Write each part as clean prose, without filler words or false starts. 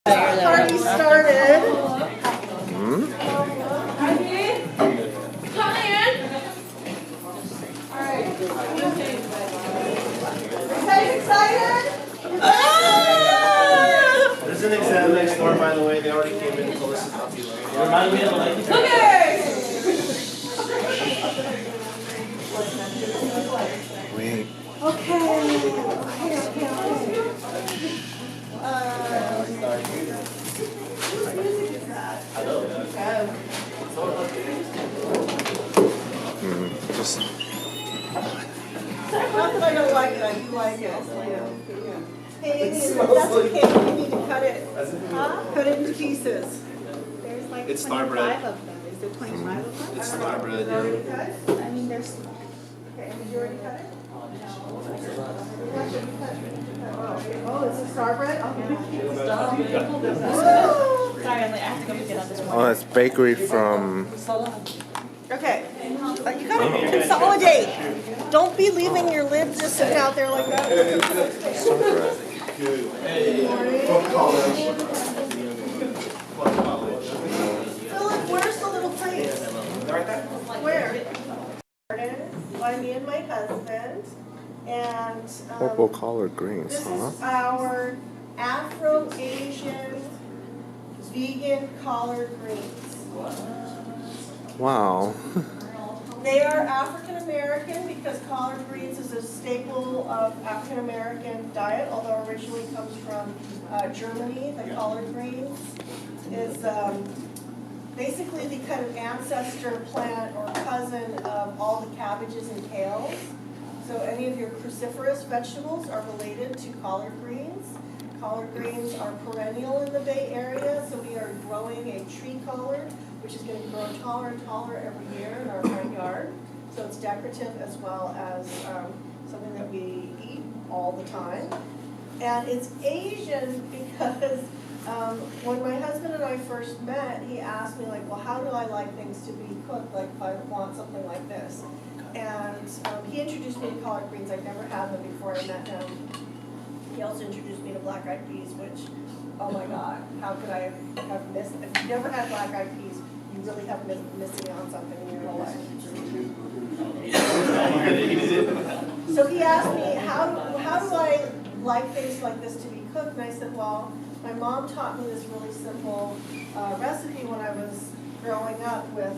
Party started. Excited? There's an exam next door, by the way. They already came in and told us not to be late. Remind me of like. Wait. Just. Not that I don't like it, I do like it. Hey, Amy, if that's okay, we need to cut it. Cut it into pieces. There's like It's 25 Starbread. of them. Is there 25 of them? It's Is it Starbread. already cut? I mean, there's. Okay, did you already cut it? Oh, is it Starbread? Sorry, I have to go pick it up this morning. Oh, it's bakery from. Okay, you gotta consolidate. Don't be leaving your lid just sitting out there like that. Starbread. Philip, where's the little place? Where? By me and my husband, and Purple collard greens, this huh? is our Afro-Asian vegan collard greens. Wow. They are African American because collard greens is a staple of African American diet, although originally comes from Germany. The collard greens is basically the kind of ancestor plant or cousin of all the cabbages and kales. So any of your cruciferous vegetables are related to collard greens. Collard greens are perennial in the Bay Area, so we are growing a tree collard, which is going to grow taller and taller every year in our front yard. So it's decorative as well as something that we eat all the time. And it's Asian because when my husband and I first met, he asked me like, well, how do I like things to be cooked, like if I want something like this? And he introduced me to collard greens. I'd never had them before I met him. He also introduced me to black-eyed peas, which, oh my God, how could I have missed? If you've never had black-eyed peas, you really have missing on something in your whole life. So he asked me, how do I like things like this to be cooked? And I said, well, my mom taught me this really simple recipe when I was growing up with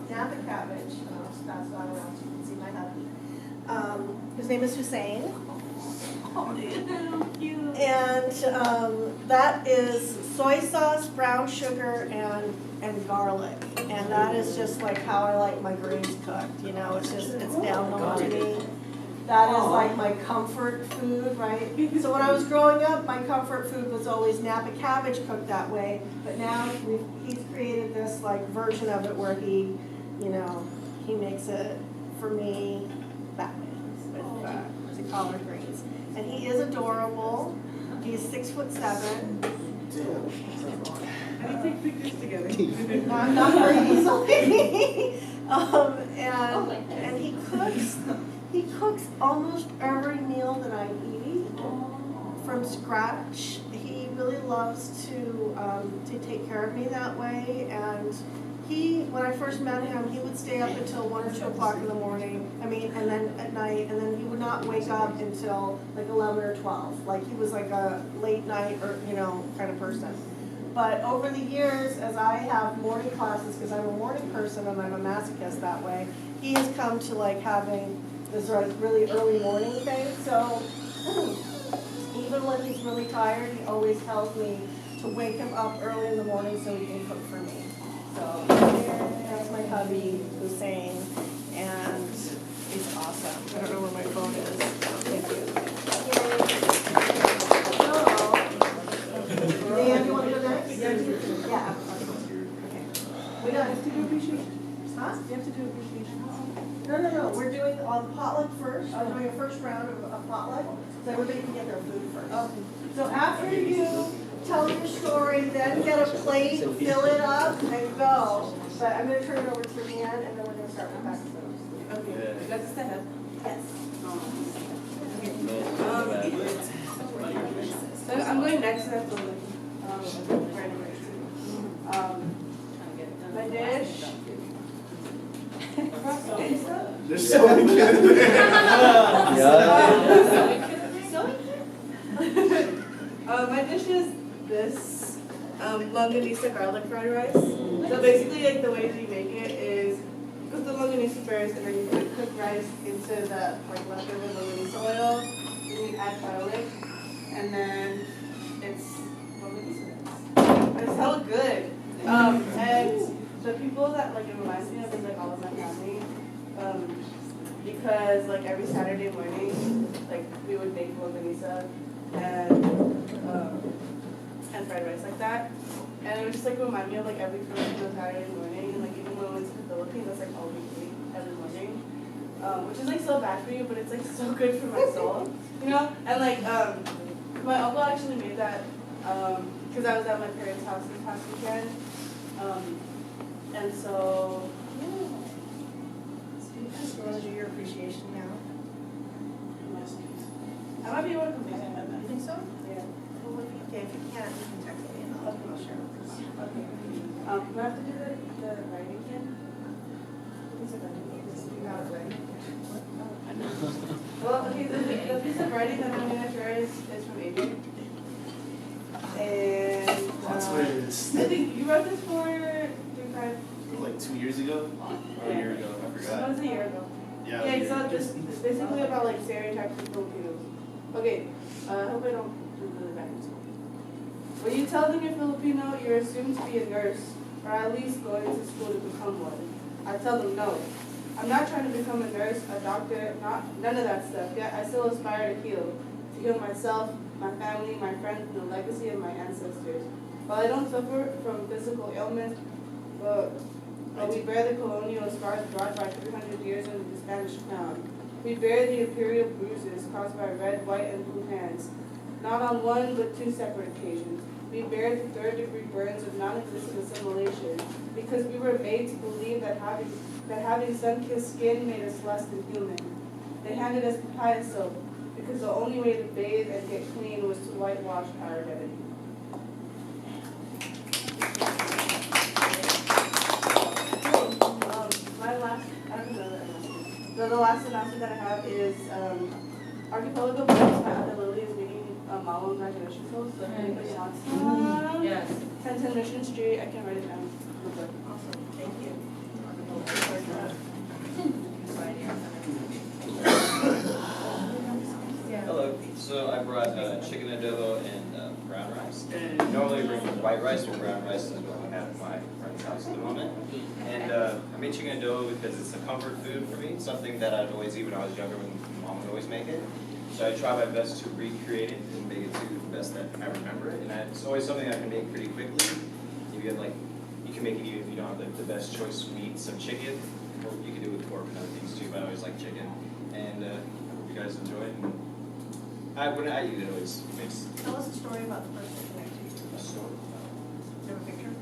Napa cabbage. I'll just pass that around so you can see my hubby. His name is Hussein. And that is soy sauce, brown sugar, and garlic. And that is just like how I like my greens cooked. You know, it's down home to me. That is like my comfort food, right? So when I was growing up, my comfort food was always Napa cabbage cooked that way. But now he's created this like version of it where he makes it for me that way with the collard greens. And he is adorable. He's 6'7". Can we take pictures together? Not very easily. And he cooks almost every meal that I eat from scratch. He really loves to take care of me that way. And when I first met him, he would stay up until 1 or 2 o'clock in the morning. And then at night, and then he would not wake up until like 11 or 12. Like he was like a late night or kind of person. But over the years, as I have morning classes, because I'm a morning person and I'm a masochist that way, he has come to like having this like really early morning thing. So even when he's really tired, he always tells me to wake him up early in the morning so he can cook for me. So that's my hubby, Hussein, and he's awesome. I don't know where my phone is. Thank you. Dan, you want to go next? Yeah. Okay. We got to do appreciation. Huh? You have to do appreciation. No. We're doing potluck first. I'm doing a first round of potluck, so everybody can get their food first. Okay. So after you tell your story, then get a plate, fill it up, and go. But I'm going to turn it over to Leanne, and then we're going to start with back to those. Okay. You got to stand up. Yes. So I'm going next. So right away too. My dish. There's so many kids there. My dish is this longanisa garlic fried rice. So basically, like the way we make it is you cook the longanisa first, and then you put cooked rice into the like leftover longanisa oil. Then you add garlic, and then it's longanisa rice. It's hella good. And the people that like it reminds me of is like all of my family. Because like every Saturday morning, like we would make longanisa and fried rice like that. And it would just like remind me of like every first Saturday morning, and like even when I went to the Philippines, that's like all we ate every morning. Which is like so bad for you, but it's like so good for my soul, you know? And like my uncle actually made that because I was at my parents' house this past weekend. And so yeah. You want to do your appreciation now? I might be able to complete it. You think so? Yeah. Well, if you can't, you can text me and I'll share with you. Okay. Do I have to do the writing again? Piece of writing. You have it ready? Well, okay, the piece of writing that I'm going to share is from Adrian. And That's what it is. I think you wrote this for 3-5. Like 2 years ago? Or a year ago, I That forgot. was a year ago. Yeah. Okay, so this is basically about like stereotypes of Filipinos. Okay, I hope I don't do really bad in school. When you tell them you're Filipino, you're assumed to be a nurse, or at least going to school to become one. I tell them no. I'm not trying to become a nurse, a doctor, none of that stuff. Yet I still aspire to heal myself, my family, my friends, and the legacy of my ancestors. While I don't suffer from physical ailments, but we bear the colonial scars brought by 300 years under the Spanish crown. We bear the imperial bruises caused by red, white, and blue hands, not on one but 2 separate occasions. We bear the 3rd-degree burns of non-existent assimilation because we were made to believe that having sun-kissed skin made us less than human. They handed us papaya soap because the only way to bathe and get clean was to whitewash our identity. The last announcement that I have is Archipelago Books by Ada Lily is making a Malo graduation post. So if anybody wants some, Yes. 1010 Mission Street, I can write it down. Awesome, thank you. Hello. So I brought chicken adobo and brown rice. Normally I bring white rice, but brown rice is what we have at my friend's house at the moment. And I made chicken adobo because it's a comfort food for me, something that I'd always eat when I was younger when mom would always make it. So I try my best to recreate it and make it to the best that I remember it. And it's always something I can make pretty quickly. If you have you can make it even if you don't have the best choice of meats of chicken, or you can do it with pork and other things too, but I always like chicken. And I hope you guys enjoy it. And when I eat it, always makes Tell us a story about the person that connected you to. a story. Do you have a picture?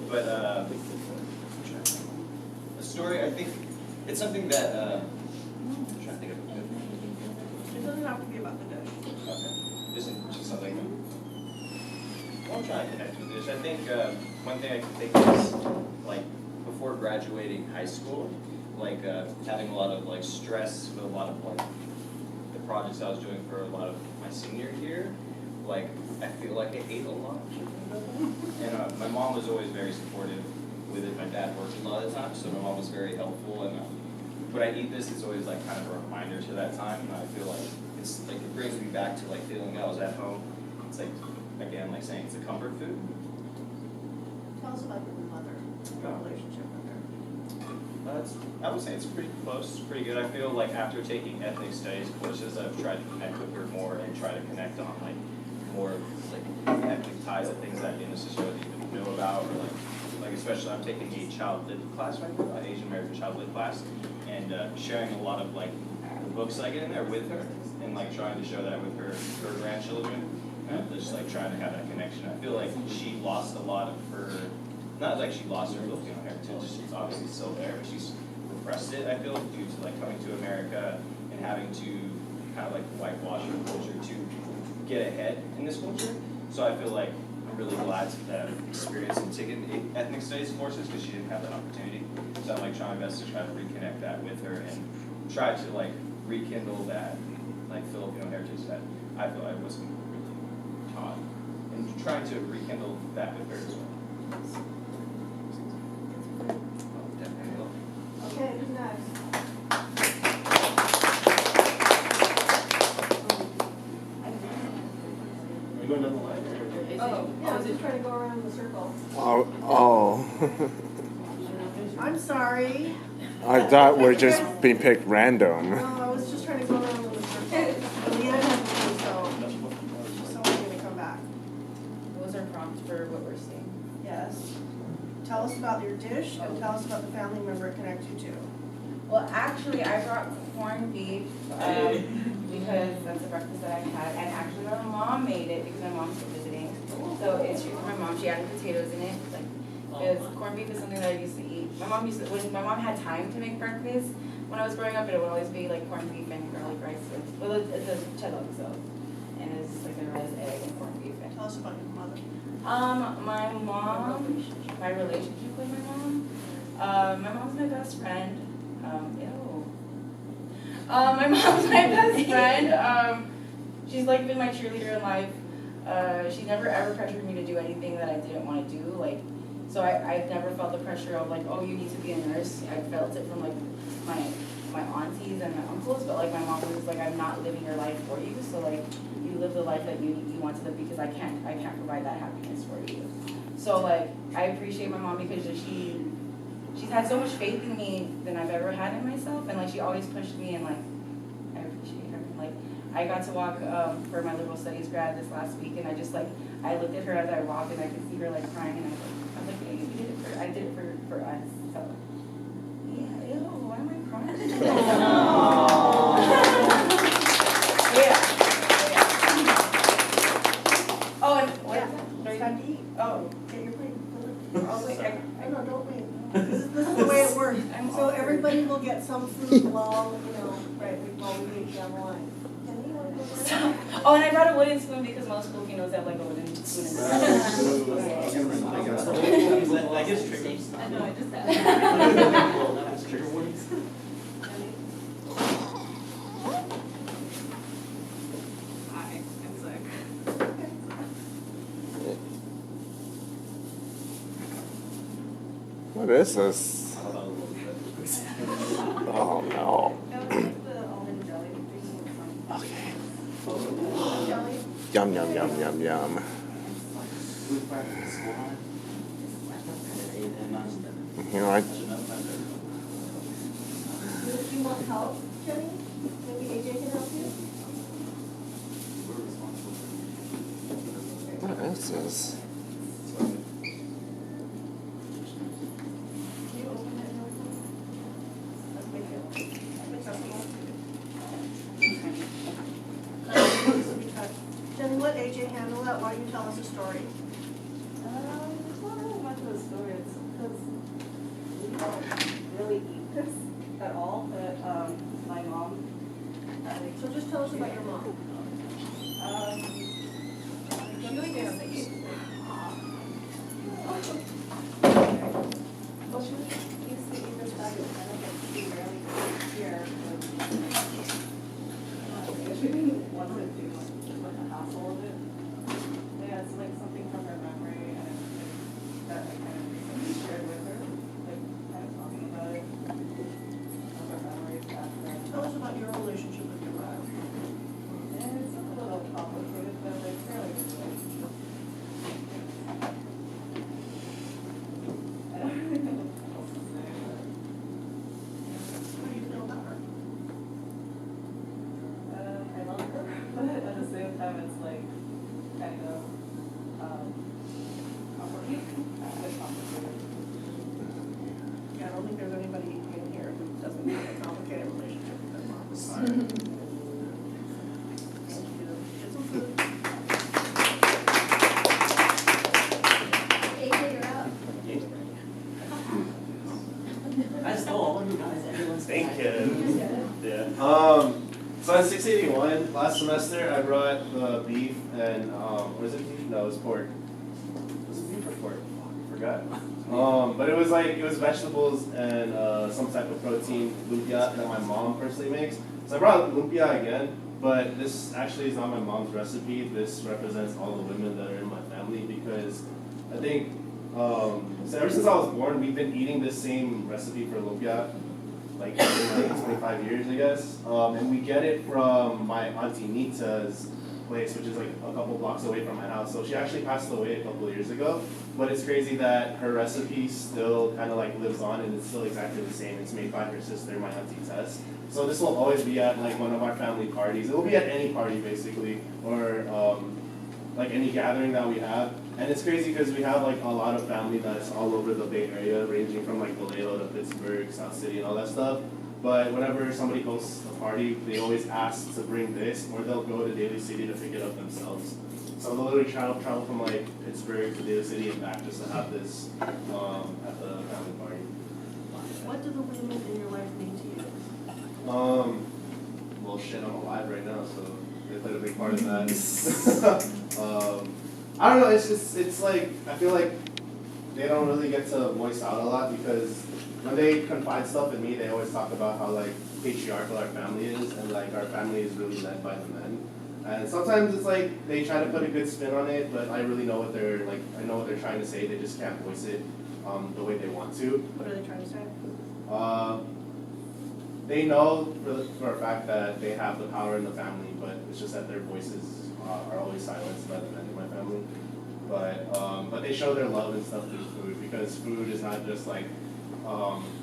But a story, I think it's something that I'm trying to think of. It doesn't have to be about the dish. Okay. Just something. Well, I'm trying to connect with this. I think one thing I can think is before graduating high school, having a lot of stress with a lot of the projects I was doing for a lot of my senior year. I feel like I ate a lot. And my mom was always very supportive with it. My dad worked a lot of the time, so my mom was very helpful. And when I eat this, it's always kind of a reminder to that time. And I feel like it's it brings me back to feeling I was at home. It's again, saying it's a comfort food. Tell us about your mother, your relationship with her. I would say it's pretty close, pretty good. I feel after taking ethnic studies courses, I've tried to connect with her more and try to connect on more ethnic ties of things that I didn't necessarily even know about, or especially I'm taking a child lit class right now, an Asian American child lit class, and sharing a lot of the books I get in there with her, and trying to show that with her grandchildren, just trying to have that connection. I feel like she lost a lot of her. Not she lost her Filipino heritage, she's obviously still there, but she's repressed it, I feel, due to coming to America and having to kind of whitewash her culture to get ahead in this culture. So I feel like I'm really glad that I've experienced and taken ethnic studies courses because she didn't have that opportunity. So I'm like trying my best to try to reconnect that with her and try to like rekindle that like Filipino heritage that I feel I wasn't really taught, and trying to rekindle that with her as well. Definitely will. Okay, who's next? Are we going down the line? Oh, yeah, I was just trying to go around the circle. Oh. I'm sorry. I thought we're just being picked random. No, I was just trying to go around in the circle. Leanna has me, so someone's gonna come back. What was our prompt for what we're seeing? Yes. Tell us about your dish and tell us about the family member it connects you to. Well, actually, I brought corned beef because that's the breakfast that I had, and actually my mom made it because my mom's visiting. So it's from my mom. She added potatoes in it, because corned beef is something that I used to eat. My mom used to, when my mom had time to make breakfast when I was growing up, it would always be like corned beef and garlic rice with, well, it's a chello, so, and it's like a rice, egg, and corned beef. Tell us about your mother. My mom, my relationship with my mom. My mom's my best friend. My mom's my best friend. She's like been my cheerleader in life. She never ever pressured me to do anything that I didn't want to do. Like, so I've never felt the pressure of like, oh, you need to be a nurse. I felt it from like my aunties and my uncles, but like my mom was like, I'm not living your life for you. So like, you live the life that you want to live because I can't provide that happiness for you. So like, I appreciate my mom because she's had so much faith in me than I've ever had in myself, and like she always pushed me, and like I appreciate her. Like I got to walk for my liberal studies grad this last week, and I just like I looked at her as I walked, and I could see her like crying, and I was like, hey, I did it for us. So yeah, ew, why am I crying? Yeah. Oh, and what? It's time to eat. Oh. Get your plate. Oh wait, I know, don't wait. This is the way it works. So everybody will get some food while, while we eat down the line. Can you want to go first? Oh, and I brought a wooden spoon because most Filipinos have like a wooden spoon in their That gets tricky. I know, I just had. That's trigger warnings. Hi, I'm sick. What is this? Oh no. Yum yum yum yum yum. You know, Do you want help, Jenny? Maybe AJ can help you? what is this? Can you open it and open it? Let's make it accessible. Jenny, let AJ handle that while you tell us a story. It's not really much of a story, it's because we don't really eat this at all, but my mom, So just tell us about your mom. she like used to eat. Well, she used to eat this diet, kind of like she rarely eats here. She didn't want to do like a hassle of it. Yeah, it's like something from her memory, and that I kind of recently shared with her, like kind of talking about it. Of her memories after. Tell us about your relationship with your mom. And it's a little complicated, but like fairly good relationship. I don't really know what else to say, but How do you feel about her? I love her, but at the same time, it's like kind of complicated. It's complicated. Yeah, I don't think there's anybody in here who doesn't have a complicated relationship with their mom. Thank you. Get some food. AJ, you're out. I stole all of you guys, everyone's. Thank you. Yeah. So at 681, last semester, I brought the beef and was it beef? No, it was pork. Was it beef or pork? I forgot. But it was vegetables and some type of protein, lumpia, that my mom personally makes. So I brought lumpia again, but this actually is not my mom's recipe. This represents all the women that are in my family because I think so ever since I was born, we've been eating this same recipe for lumpia, like for like 25 years, I guess. And we get it from my auntie Nita's place, which is like a couple blocks away from my house. So she actually passed away a couple of years ago, but it's crazy that her recipe still kind of like lives on and it's still exactly the same. It's made by her sister, my auntie Tess. So this will always be at like one of our family parties. It will be at any party basically, or like any gathering that we have. And it's crazy because we have like a lot of family that's all over the Bay Area, ranging from like Vallejo to Pittsburgh, South City, and all that stuff. But whenever somebody hosts a party, they always ask to bring this, or they'll go to Daly City to pick it up themselves. So they'll literally travel from like Pittsburgh to Daly City and back just to have this at the family party. What do the women in your life mean to you? Well, shit, I'm alive right now, so they played a big part in that. I don't know. It's like I feel like they don't really get to voice out a lot because when they confide stuff in me, they always talk about how like patriarchal our family is, and like our family is really led by the men. And sometimes it's like they try to put a good spin on it, but I really know what they're like. I know what they're trying to say. They just can't voice it the way they want to. What are they trying to say? They know for a fact that they have the power in the family, but it's just that their voices are always silenced by the men in my family. But they show their love and stuff through food because food is not just like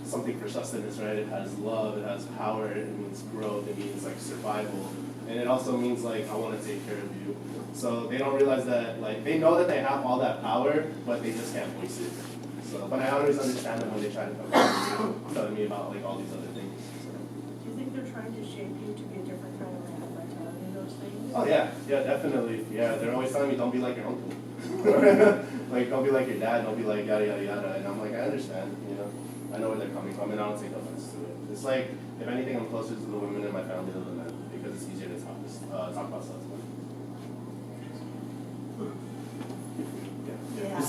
something for sustenance, right? It has love, it has power, it means growth, it means like survival, and it also means like I want to take care of you. So they don't realize that like they know that they have all that power, but they just can't voice it. So, but I always understand them when they try to come to me, telling me about like all these other things. So. Do you think they're trying to shape you to be a different kind of man by telling you those things? Oh yeah, definitely. Yeah, they're always telling me don't be like your uncle. Like don't be like your dad, don't be like yada yada yada. And I'm like, I understand, you know. I know where they're coming from and I don't take offense to it. It's like if anything I'm closer to the women in my family than the men because it's easier to talk about stuff. Yeah.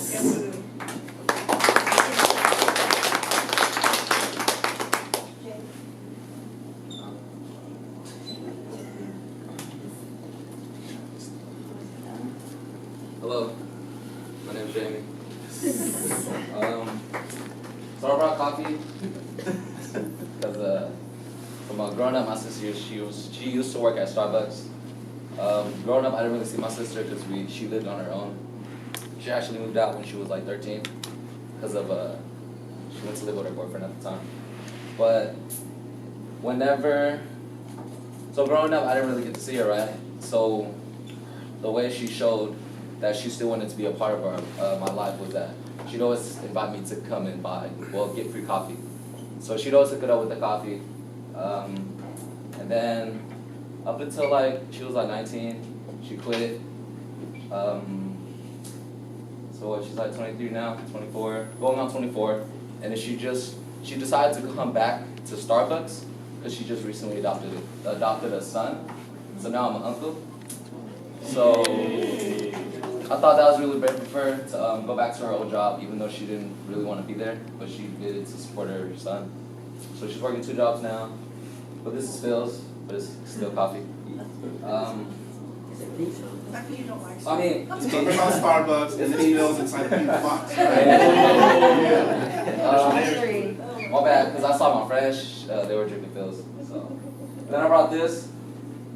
Hello, my name's Jamie. So I brought coffee because from growing up, my sister she used to work at Starbucks. Growing up, I didn't really see my sister because she lived on her own. She actually moved out when she was like 13 because of she went to live with her boyfriend at the time. But so growing up, I didn't really get to see her, right? So the way she showed that she still wanted to be a part of my life was that she'd always invite me to come and get free coffee. So she'd always hook it up with the coffee. And then up until like she was like 19, she quit. So she's like 23 now, 24, going on 24. And then she decided to come back to Starbucks because she just recently adopted a son. So now I'm an uncle. So I thought that was really brave of her to go back to her old job, even though she didn't really want to be there, but she did it to support her son. So she's working 2 jobs now. But this is Phil's, but it's still coffee. Is it beef? Lucky you don't like I mean, It's talking about Starbucks and the emails inside the pizza box. My bad, because I saw my friends, they were drinking Phil's. So then I brought this,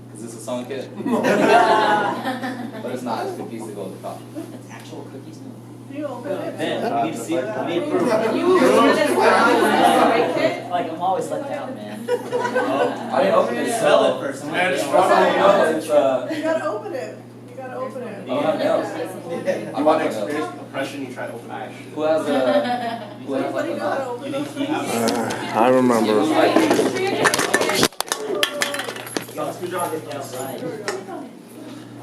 because it's a song kit. But it's not, it's cookies to go with the coffee. It's actual cookies. Do you open it? Man, we need to see it. We need proof. Like, I'm always let down, man. I didn't open it, Smell it first. Man, It's You gotta open it. You gotta open it. I don't have nails. I bought nails. Experience the pressure you try to open it. Who has Does like anybody a know how to open those things? I remember. Y'all screwdriver it outside.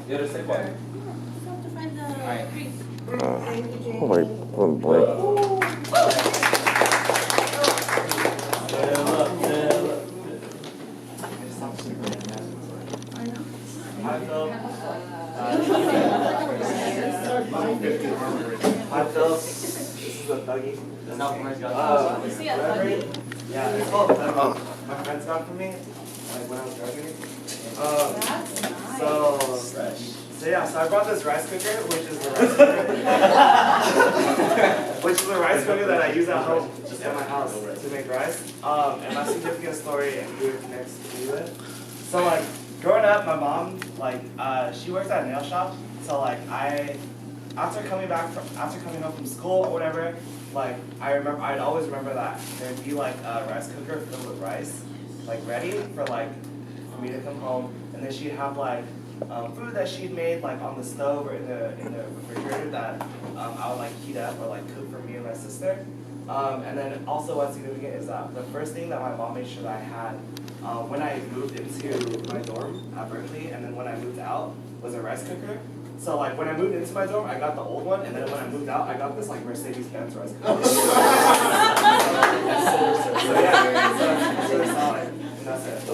Yeah, just take one. Alright. Holy boy. I know. Hi, Philip. This is a Thuggy. You see a Thuggy? Yeah, it's called Thuggy. My friends got it for me, like when I was graduating. That's nice. So yeah, so I brought this rice cooker, which is the rice cooker. Which is the rice cooker that I use at home, just at my house, to make rice. And my significant story and who it connects to me with. So like, growing up, my mom, like, she works at a nail shop. So like, after coming home from school or whatever, like, I'd always remember that there'd be like a rice cooker filled with rice, like ready for me to come home, and then she'd have like food that she'd made like on the stove or in the refrigerator that I would like heat up or like cook for me and my sister. And then also what's significant is that the first thing that my mom made sure that I had when I moved into my dorm at Berkeley, and then when I moved out, was a rice cooker. So like when I moved into my dorm, I got the old one, and then when I moved out, I got this like Mercedes-Benz rice cooker. So yeah, so it's really solid. And that's it.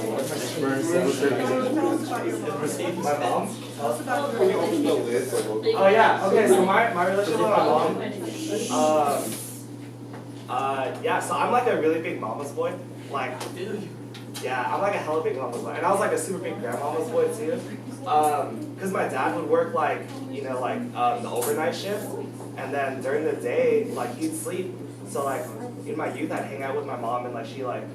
My mom? Tell us about your relationship. Oh yeah, okay, so my relationship with my mom, yeah, so I'm like a really big mama's boy. Like, yeah, I'm like a hella big mama's boy. And I was like a super big grandmama's boy too. Cause my dad would work like, the overnight shift. And then during the day, like he'd sleep. So like in my youth, I'd hang out with my mom, and like she like,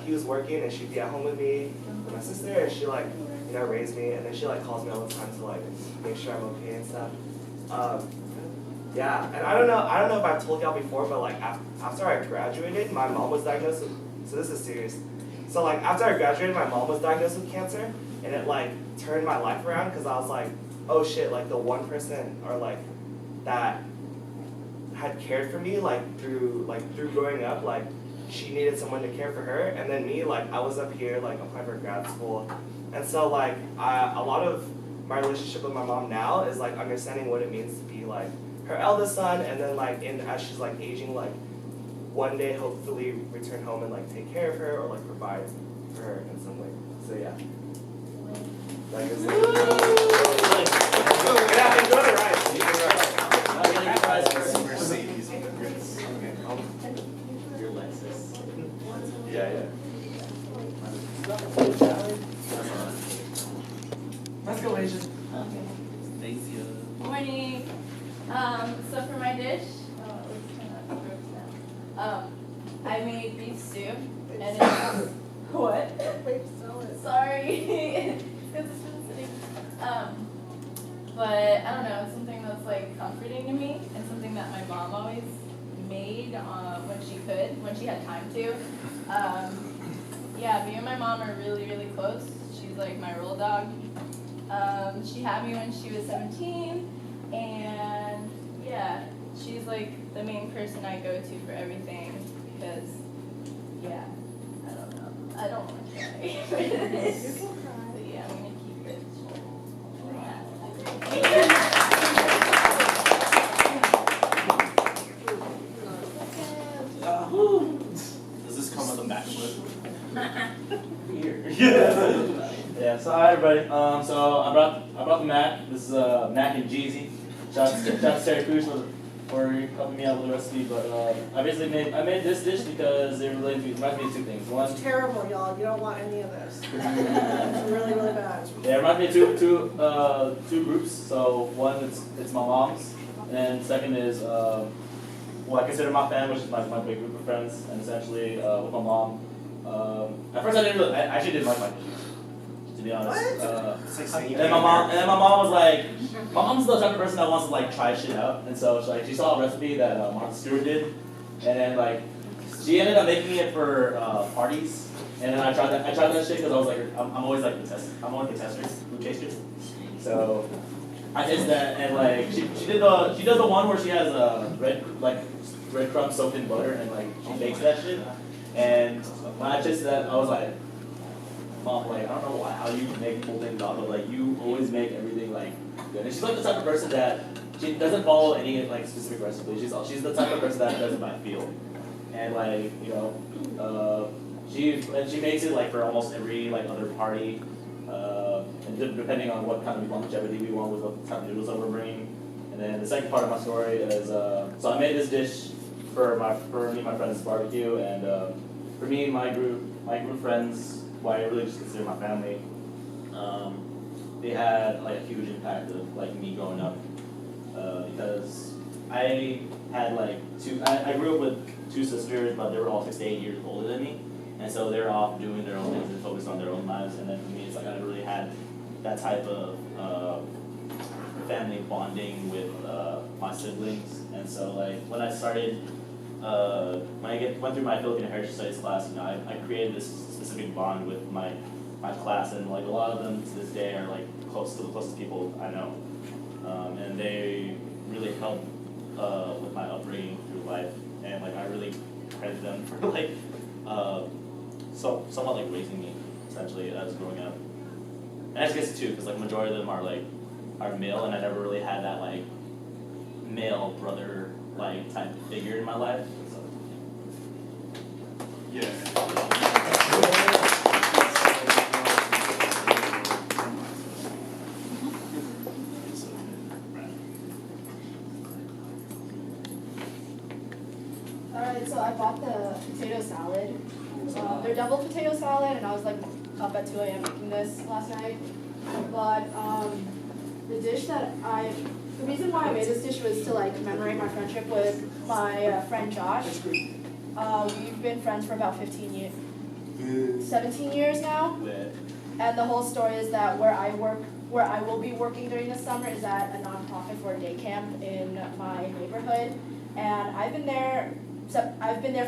he was working and she'd be at home with me, with my sister, and she like, raised me, and then she like calls me all the time to like make sure I'm okay and stuff. Yeah, and I don't know if I've told y'all before, but like after I graduated, my mom was diagnosed with, so this is serious. So like after I graduated, my mom was diagnosed with cancer, and it like turned my life around, because I was like, oh shit, like the one person or like that had cared for me through growing up, like she needed someone to care for her, and then me, like I was up here like applying for grad school, and so like a lot of my relationship with my mom now is like understanding what it means to be like her eldest son, and then like as she's like aging, like one day hopefully return home and like take care of her or like provide for her in some way. So yeah. Like it's yeah, enjoy the ride. Your Lexus. Yeah. Let's go, Asian. Thanks, you. Morning. So for my dish, let's turn that over now. I made beef stew, and it's what? Wait, sell it. Sorry, it's because it's been sitting. But I don't know, it's something that's like comforting to me, and something that my mom always made when she could, when she had time to. Yeah, me and my mom are really, really close. She's like my roll dog. She had me when she was 17, and yeah, she's like the main person I go to for everything, because yeah, I don't know, I don't want to cry. So yeah, I'm gonna keep it. Does this come with a backflip? Yeah, so hi everybody. So I brought the mac. This is mac and Jeezy. Shout out to Sarah Cruz for helping me out with the recipe. But I made this dish because it reminds me of two things. One, It's terrible, y'all. You don't want any of this. It's really, really bad. yeah, it reminds me of two groups. So one, it's my mom's, and second is what I consider my family, which is my big group of friends, and essentially with my mom. At first, I actually didn't like my dishes, to be honest. And then my mom was like, my mom's the type of person that wants to like try shit out, and so she saw a recipe that Martha Stewart did, and then like she ended up making it for parties, and then I tried that shit because I was like, I'm always like the tester, I'm always the tester, food taster. So I tasted that, and like she does the one where she has breadcrumbs soaked in butter, and like she bakes that shit. And when I tasted that, I was like, Mom, like I don't know how you make whole things up, but like you always make everything like good. And she's like the type of person that she doesn't follow any like specific recipe. She's the type of person that does it by feel. And like she makes it like for almost every like other party. And depending on what kind of longevity we want with what kind of noodles that we're bringing, and And then the second part of my story is, so I made this dish for me and my friends' barbecue, and for me and my group of friends, who I really just consider my family, they had like a huge impact of like me growing up, because I had like I grew up with 2 sisters, but they were all 6 to 8 years older than me, and so they're off doing their own things and focused on their own lives, and then for me it's like I never really had that type of family bonding with my siblings, and so like when I started, when I went through my Filipino Heritage Studies class, you know, I created this specific bond with my class, and like a lot of them to this day are like close to the closest people I know, and they really helped with my upbringing through life, and like I really credit them for like somewhat like raising me essentially as growing up. And I just guess too, because like majority of them are male, and I never really had that like male brother like type of figure in my life. So Alright, so I bought the potato salad. They're double potato salad, and I was like up at 2 a.m. making this last night. But the dish that the reason why I made this dish was to like commemorate my friendship with my friend Josh. We've been friends for about 17 years now. And the whole story is that where I will be working during the summer is at a nonprofit for a day camp in my neighborhood. And I've been there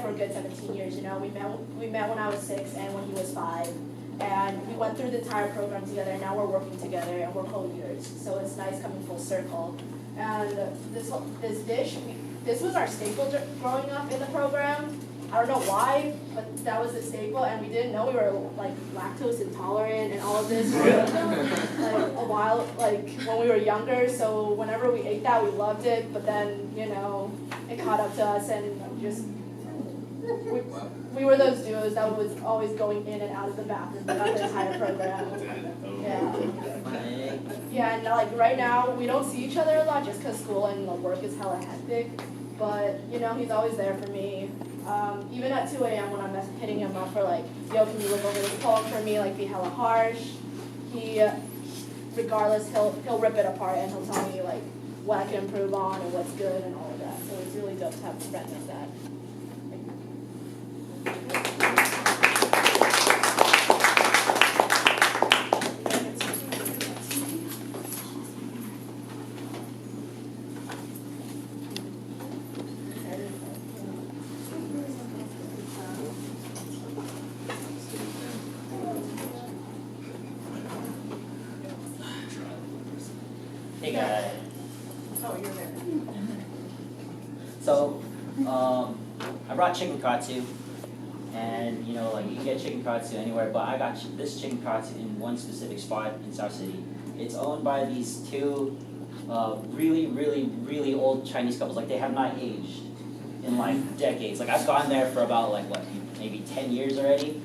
for a good 17 years. You know, we met when I was 6 and when he was 5. And we went through the entire program together, and now we're working together, and we're co-leaders. So it's nice coming full circle. And this dish, this was our staple growing up in the program. I don't know why, but that was the staple, and we didn't know we were like lactose intolerant and all of this for like a while, like when we were younger. So whenever we ate that, we loved it. But then, you know, it caught up to us, and we were those duos that was always going in and out of the bathroom throughout the entire program. Yeah, and like right now, we don't see each other a lot just because school and work is hella hectic. But, you know, he's always there for me. Even at 2 a.m. when I'm hitting him up for like, yo, can you look over this poem for me, like be hella harsh. He, regardless, he'll rip it apart and he'll tell me like what I can improve on and what's good and all of that. So it's really dope to have a friend like that. Hey guys. Oh, you're there. So, I brought chicken katsu, and you know, like you can get chicken katsu anywhere, but I got this chicken katsu in one specific spot in South City. It's owned by these 2 really old Chinese couples. Like they have not aged in like decades. Like I've gone there for about like what, maybe 10 years already,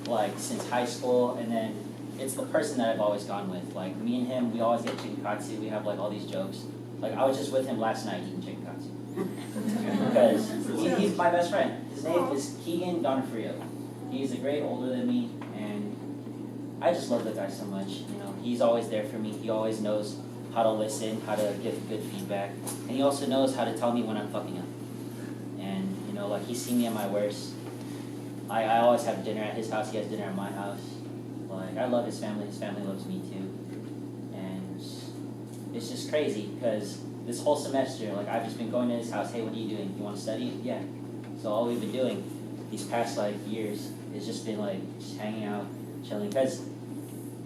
like since high school, and then it's the person that I've always gone with. Like me and him, we always get chicken katsu. We have like all these jokes. Like I was just with him last night eating chicken katsu. Because he's my best friend. His name is Keegan Donofrio. He's a grade older than me, and I just love the guy so much. You know, he's always there for me. He always knows how to listen, how to give good feedback, and he also knows how to tell me when I'm fucking up. And you know, like he's seen me at my worst. I always have dinner at his house. He has dinner at my house. Like I love his family. His family loves me too. And it's just crazy because this whole semester, like I've just been going to his house. Hey, what are you doing? You want to study? Yeah. So all we've been doing these past like years is just been like just hanging out, chilling. Because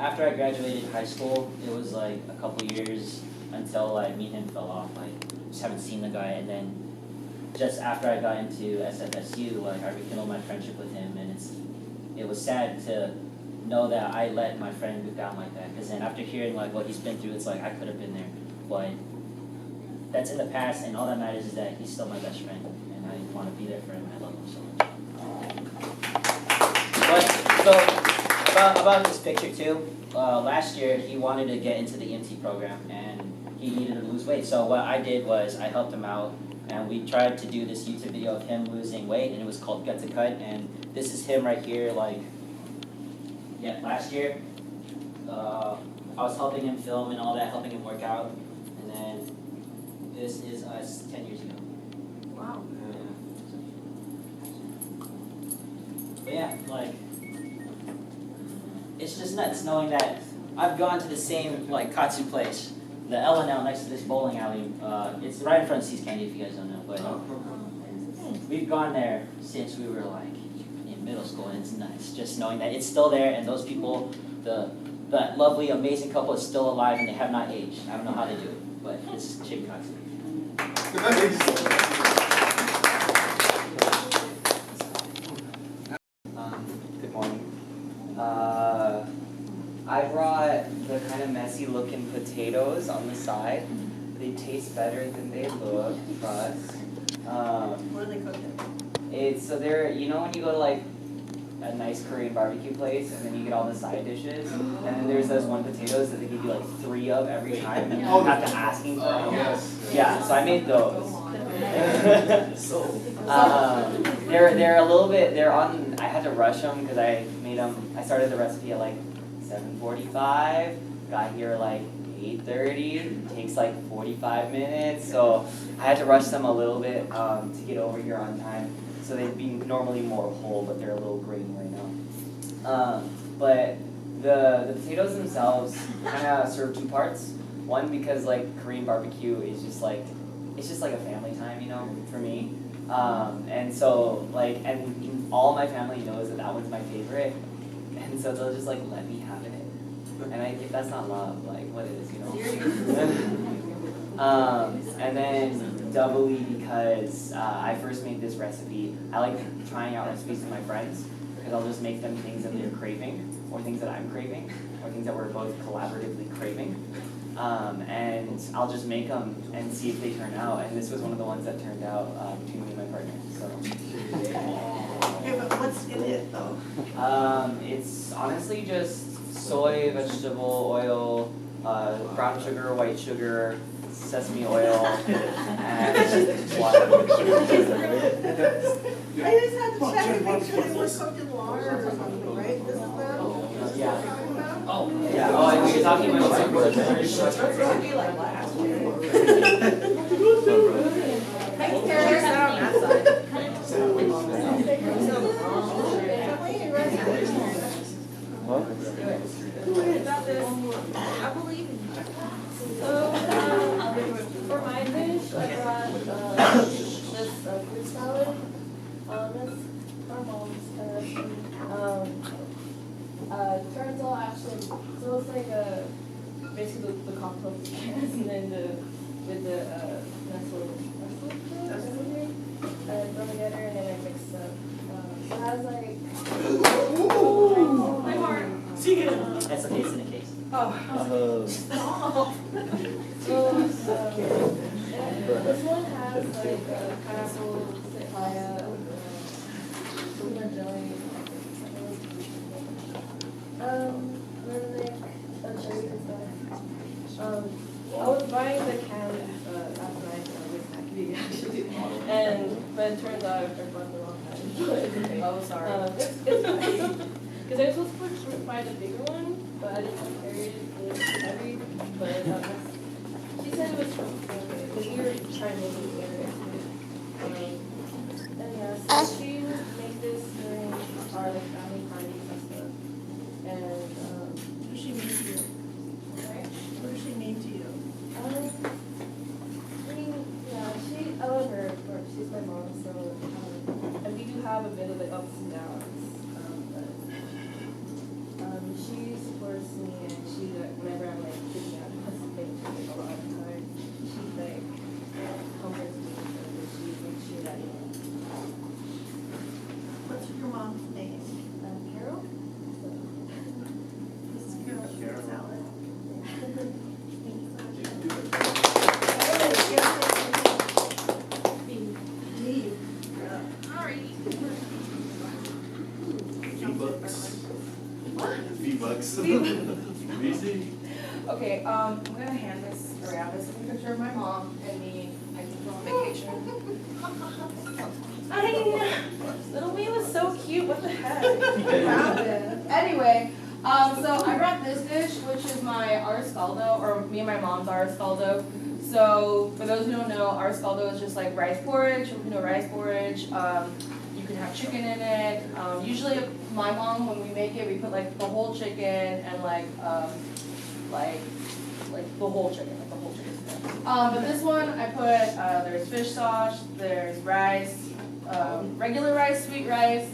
after I graduated high school, it was like a couple years until like me and him fell off. Like just haven't seen the guy. And then just after I got into SFSU, like I rekindled my friendship with him, and it was sad to know that I let my friend move down like that. Because then after hearing like what he's been through, it's like I could have been there, but that's in the past, and all that matters is that he's still my best friend, and I want to be there for him. I love him so much. But so about this picture too. Last year he wanted to get into the EMT program, and he needed to lose weight. So what I did was I helped him out, and we tried to do this YouTube video of him losing weight, and it was called Gut to Cut. And this is him right here, like, yeah, last year. I was helping him film and all that, helping him work out, and then this is us 10 years ago. Wow. But yeah, like, it's just nuts knowing that I've gone to the same, like, katsu place, the L&L next to this bowling alley. It's right in front of See's Candy, if you guys don't know, but we've gone there since we were, like, in middle school, and it's nice just knowing that it's still there, and those people, that lovely, amazing couple is still alive, and they have not aged. I don't know how they do it, but it's chicken katsu. Good morning. I brought the kind of messy looking potatoes on the side. They taste better than they look, but What are they cooking? so they're, you know when you go to like a nice Korean barbecue place and then you get all the side dishes, and then there's those one potatoes that they give you like 3 of every time and you have to asking for them. Yes. Yeah, so I made those. They're a little bit, I had to rush them because I started the recipe at like 7:45, got here like 8:30, it takes like 45 minutes, so I had to rush them a little bit to get over here on time. So they'd be normally more whole, but they're a little grainy right now. But the potatoes themselves kind of serve 2 parts. One, because like Korean barbecue is just like, it's just like a family time, you know, for me. And so like, and all my family knows that one's my favorite. And so they'll just like let me have it. And if that's not love, like what is, you know? And then doubly because I first made this recipe. I like trying out recipes with my friends because I'll just make them things that they're craving, or things that I'm craving, or things that we're both collaboratively craving. And I'll just make them and see if they turn out. And this was one of the ones that turned out between me and my partner. So. Yeah, but what's in it though? It's honestly just soy, vegetable oil, brown sugar, white sugar, sesame oil, and water. I just had to check and make sure they were cooked in water or something, right? This is them? Yeah. Oh, yeah. Oh, and you're talking about I believe in you. So, for my dish, I brought this fruit salad. That's our mom's recipe. Turns out actually, so it's like basically the compost cans and then with the nestle throw together and then I mix them. So it has like. My heart. That's okay, it's in a case. Oh. So, this one has like pineapple, papaya, coconut jelly, then like a cherry and stuff. I was buying the cans last night with Acme actually, but it turns out I bought the wrong kind. Oh, sorry. Because I was supposed to buy the bigger one, but I didn't carry it. It's heavy, but she said it was okay. Because we were trying to make it together. And yeah, so she would make this during our like family parties and stuff. And What does she mean to you? right? What does she mean to you? I mean, yeah, I love her. She's my mom, so and we do have a bit of like ups and downs. She supports me, and she whenever I'm like freaking out about something, like a lot of the time, she like comforts me, and she makes sure that What's your mom's name? Carol. This is Carol Salad. V-Bucks. Okay, I'm gonna hand this around. This is Anyway, so I brought this dish, which is my arroz caldo, or me and my mom's arroz caldo. So for those who don't know, arroz caldo is just like rice porridge, Filipino rice porridge. You can have chicken in it. Usually, my mom, when we make it, we put like the whole chicken and like the whole chicken, like the whole chicken. But this one, I put there's fish sauce, there's rice, regular rice, sweet rice.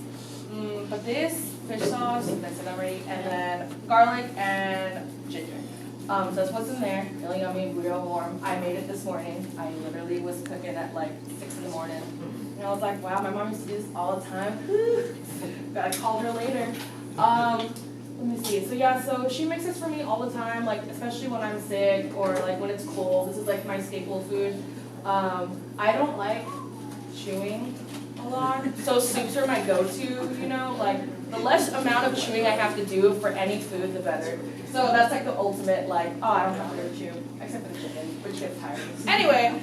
But this fish sauce, that's it already, and then garlic and ginger. So that's what's in there. Really yummy, real warm. I made it this morning. I literally was cooking at like 6 in the morning. And I was like, wow, my mom used to do this all the time. But I called her later. Let me see. So yeah, so she makes this for me all the time, like especially when I'm sick or like when it's cold. This is like my staple food. I don't like chewing a lot, so soups are my go-to, you know, like the less amount of chewing I have to do for any food, the better. So that's like the ultimate, like, oh, I don't have to chew, except for the chicken, which gets tired. Anyway,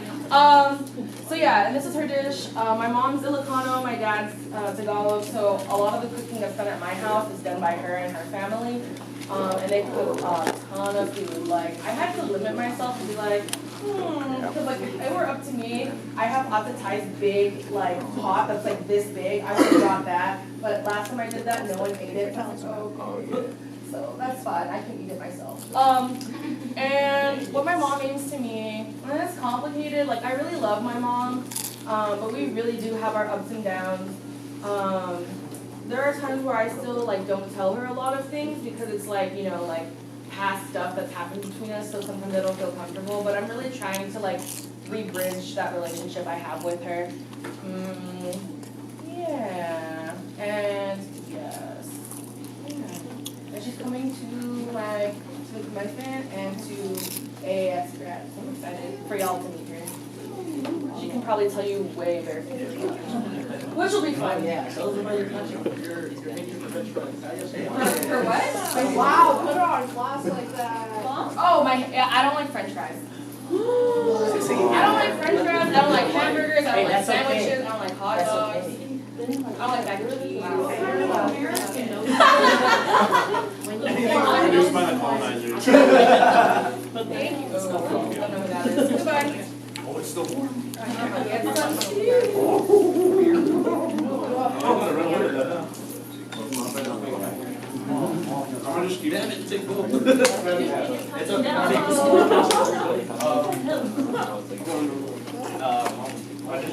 so yeah, and this is her dish. My mom's Ilocano, my dad's Tagalog, so a lot of the cooking that's done at my house is done by her and her family. And they cook a ton of food. Like, I had to limit myself to be like, because like if it were up to me, I have Attatai's big like pot that's like this big. I would have got that, but last time I did that, no one ate it. I was like, oh, okay. So that's fine. I can eat it myself. And what my mom means to me, and it's complicated. Like I really love my mom, but we really do have our ups and downs. There are times where I still like don't tell her a lot of things because it's like, you know, like past stuff that's happened between us, so sometimes I don't feel comfortable, but I'm really trying to like re-bridge that relationship I have with her. Yeah, and yes, yeah. And she's coming to my the commencement and to AAS grad, so I'm excited for y'all to meet her. She can probably tell you way better things about her, which will be fun. Yeah, tell us about your country. You're making the French fries. For what? Wow, put her on class like that. Oh, yeah, I don't like French fries. I don't like French fries. I don't like hamburgers. I don't like sandwiches. I don't like hot dogs. I don't like mac and cheese. Produced by the colonizers. Thank you. I don't know who that is. Goodbye. Oh, it's still warm. Get some I'm gonna just keep it. It's okay. I just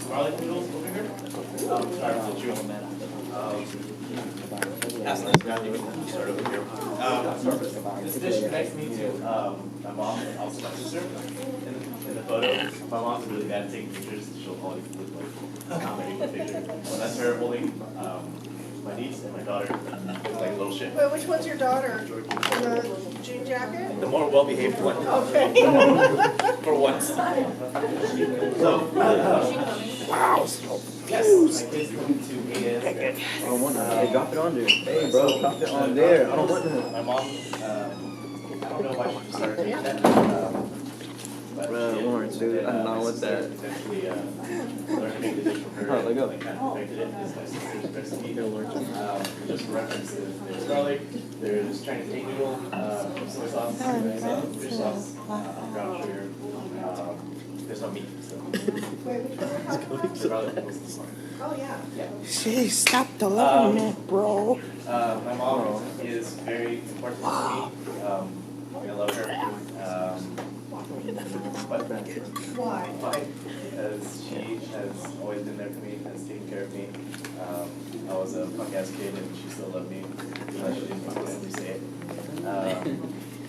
garlic noodles over here. Sorry, to chew on that. That's nice. Start over here. This dish connects me to my mom and also my sister. In the photo, my mom's really bad at taking pictures. She'll always look like a comedy picture. Well, that's her holding my niece and my daughter like a little shit. Wait, which one's your daughter? In the jean jacket? The more well-behaved one. Okay. For once. So, Wow. yes, my kids coming to AAS. I don't want that. Hey, drop it on there. Hey, bro, drop it on there. I don't want that. My mom, I don't know why she started doing that. But Bro, Lawrence, dude, I do not want that. Potentially, learn to make the dish from her. Oh, let go. Like, kind of perfected it. It's my sister's recipe. Just references. There's garlic. There's Chinese egg noodle, soy sauce, fish sauce, brown sugar. There's no meat. So. Wait, which one? The garlic was this one. Oh, yeah. Yeah. Jeez, stop delivering that, bro. My mom is very important to me. I love her. But Why? why? Because she has always been there for me, has taken care of me. I was a punk ass kid and she still loved me. She didn't consistently say it.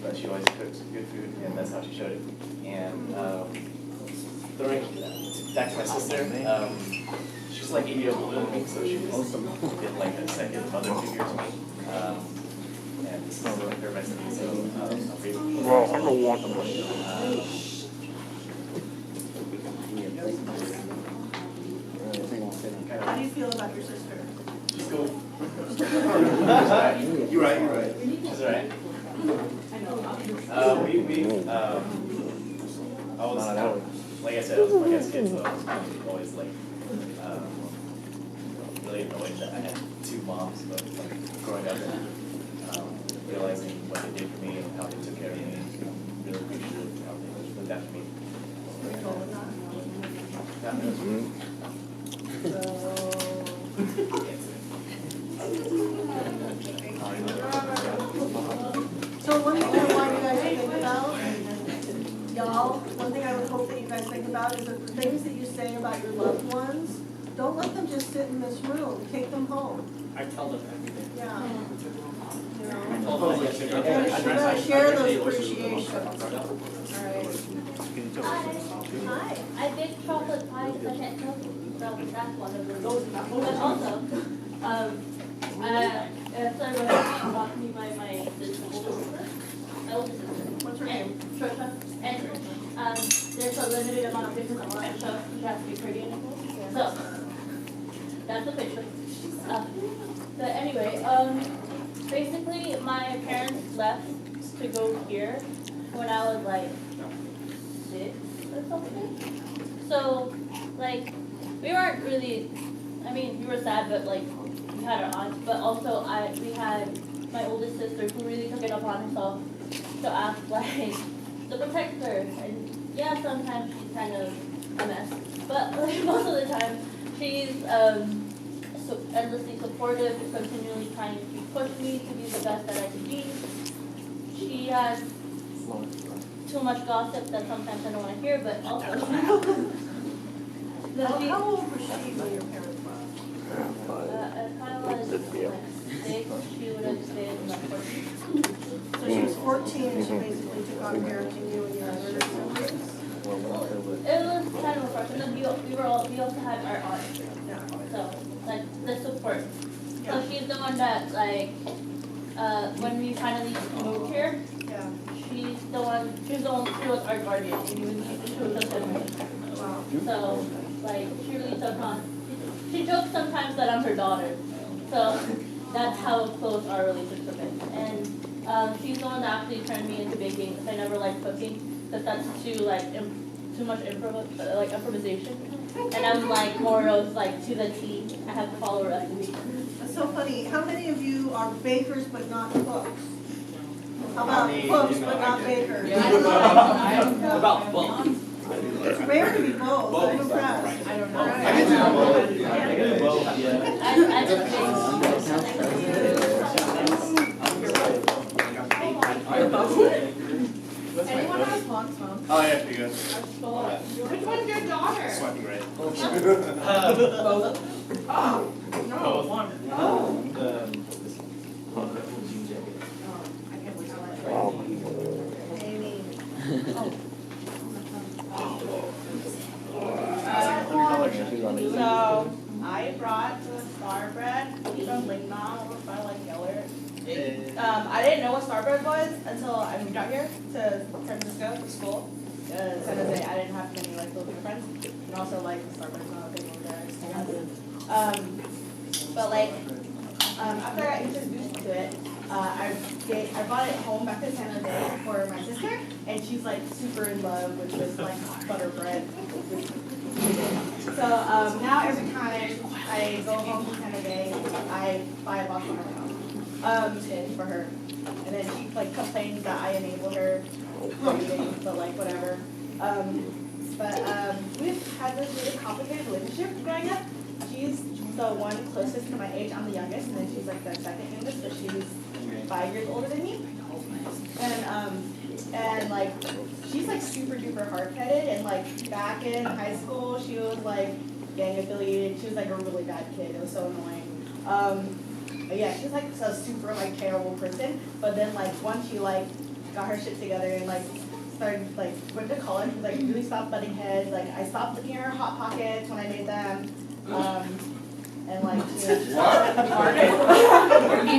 But she always cooked good food and that's how she showed it. And throwing back to my sister, she's like 8 years older than me, so she was like a second mother figure to me. And this is her recipe, so I'm grateful. Bro, I don't want them. How do you feel about your sister? She's cool. You're right. She's alright. I was, like I said, I was a punk ass kid, so I was always like, really annoyed that I had two moms, but like growing up and realizing what they did for me and how they took care of me, really appreciative of how they looked after me. So one thing I want you guys to think about, y'all, one thing I would hope that you guys think about is that the things that you say about your loved ones, don't let them just sit in this room, take them home. I tell them everything. Yeah. You know, I told them I you gotta share those appreciations. Alright. Hi, I baked chocolate pies. I can't tell you. So that's one of them. But also, so it was brought to me by my sister, older sister. My older sister. What's her name? Trisha. And there's a limited amount of pictures on it, so she has to be pretty and cool. So that's the picture. But anyway, basically my parents left to go here when I was like 6 or something. So like we weren't really, I mean we were sad, but like we had our aunts, but also we had my oldest sister who really took it upon herself to act like the protector. And yeah, sometimes she's kind of a mess, but like most of the time she's so endlessly supportive, continually trying to push me to be the best that I can be. She has too much gossip that sometimes I don't want to hear, but also How old was she when your parents left? if I was like 6, she would have been like 14. So she was 14 and she basically took on parenting you and your other siblings? It was kind of a first, and then we also had our aunt. So like the support. So she's the one that like when we finally moved here, she was our guardian. She was the sibling. So like she really took on. She jokes sometimes that I'm her daughter. So that's how close our relationship is. And she's the one that actually turned me into baking. I never liked cooking, but that's too much improvisation. And I'm like more of like to the T. I have to follow a recipe. That's so funny. How many of you are bakers but not cooks? How about cooks but not bakers? About both. It's rare to be both. I'm impressed. I don't know. I can do both. I can do both, yeah. I just Anyone has long smoke? Oh yeah, pretty good. Which one's your daughter? Swiping right. Both. No, one. So I brought the star bread from Lingnan over by like Yeller. I didn't know what star bread was until I moved out here to San Francisco for school. San Jose, I didn't have many like Filipino friends, and also like star bread's not a big one there. But like after I got introduced to it, I brought it home back to San Jose for my sister, and she's like super in love with this like butter bread. So now every time I go home from San Jose, I buy a box on my own for her, and then she like complains that I enable her from eating, but like whatever. We've had this really complicated relationship growing up. She's the one closest to my age. I'm the youngest, and then she's like the second youngest, but she's 5 years older than me. And like she's like super duper hard-headed, and like back in high school she was like gang affiliated. She was like a really bad kid. It was so annoying. But yeah, she's like a super like terrible person. But then like once she like got her shit together and like started like went to college, we like really stopped butting heads. Like I stopped looking at her hot pockets when I made them. And like, you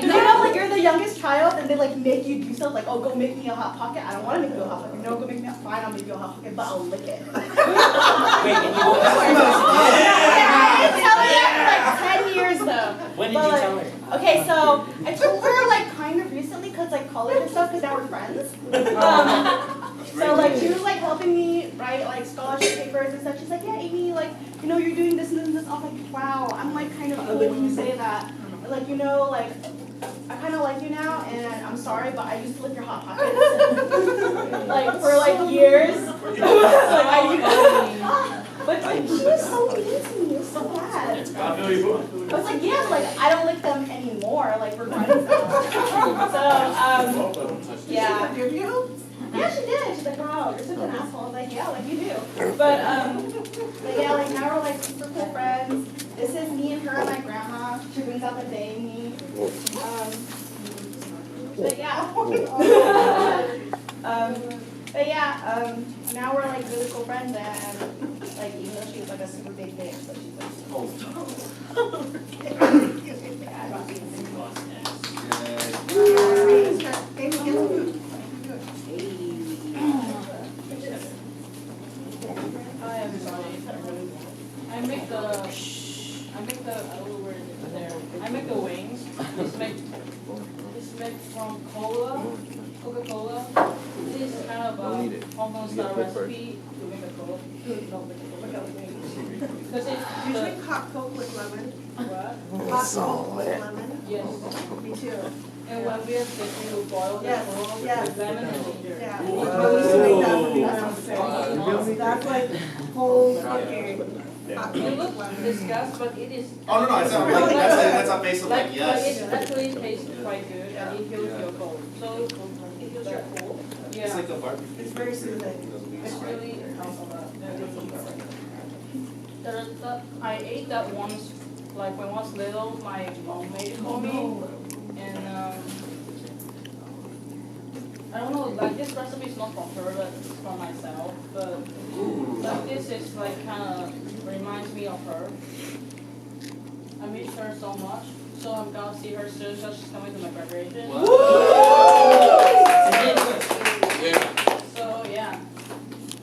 know, like you're the youngest child, and they like make you do stuff like, oh, go make me a hot pocket. I don't want to make you a hot pocket. No, go make me a fine. I'll make you a hot pocket, but I'll lick it. Wait, and you I've been telling her for like 10 years though. When did you tell her? Okay, so I told her like kind of recently, cause like college and stuff, cause now we're friends. So like she was like helping me write like scholarship papers and stuff. She's like, yeah, Amy, like, you know, you're doing this and this. I was like, wow, I'm like kind of cool when you say that. Like, you know, like, I kind of like you now, and I'm sorry, but I used to lick your hot pockets, like, for like years. But like, she was so mean to me. It was so bad. I was like, yeah, like, I don't lick them anymore. Like, we're friends now. So, yeah. Did you? Yeah, she did. She's like, wow, you're such an asshole. I was like, yeah, like you do. But yeah, like now we're like super cool friends. This is me and her and my grandma. She brings out the day in me. But yeah. Now we're like really cool friends, and like even though she's like a super big bitch, but she's like oh. Yeah, I don't think Hi everybody. I make the wings. It's made from Coca-Cola. This is kind of a Hong Kong style recipe to make a Coke. Because it's Usually hot Coke with lemon. what? Hot Coke with lemon. Yes. Me too. And when we are fishing, we boil the Yes, Coke yes. with lemon and ginger. Yeah. We used to make that when we were downstairs. That's like whole cooking. Hot It Coke looks with lemon. disgusting, but it is. Oh no, it's not like that's not based on like But yes. it actually tastes quite good, and it heals your cold. So it heals your cold. Yeah. It's like a barbecue. It's very soothing. It's really helps a lot. I ate that once, like when I was little, my mom made it for me, and I don't know, like this recipe is not from her, but it's from myself. But like this is like kind of reminds me of her. I miss her so much, so I'm gonna see her soon. So she's coming to my graduation. So yeah,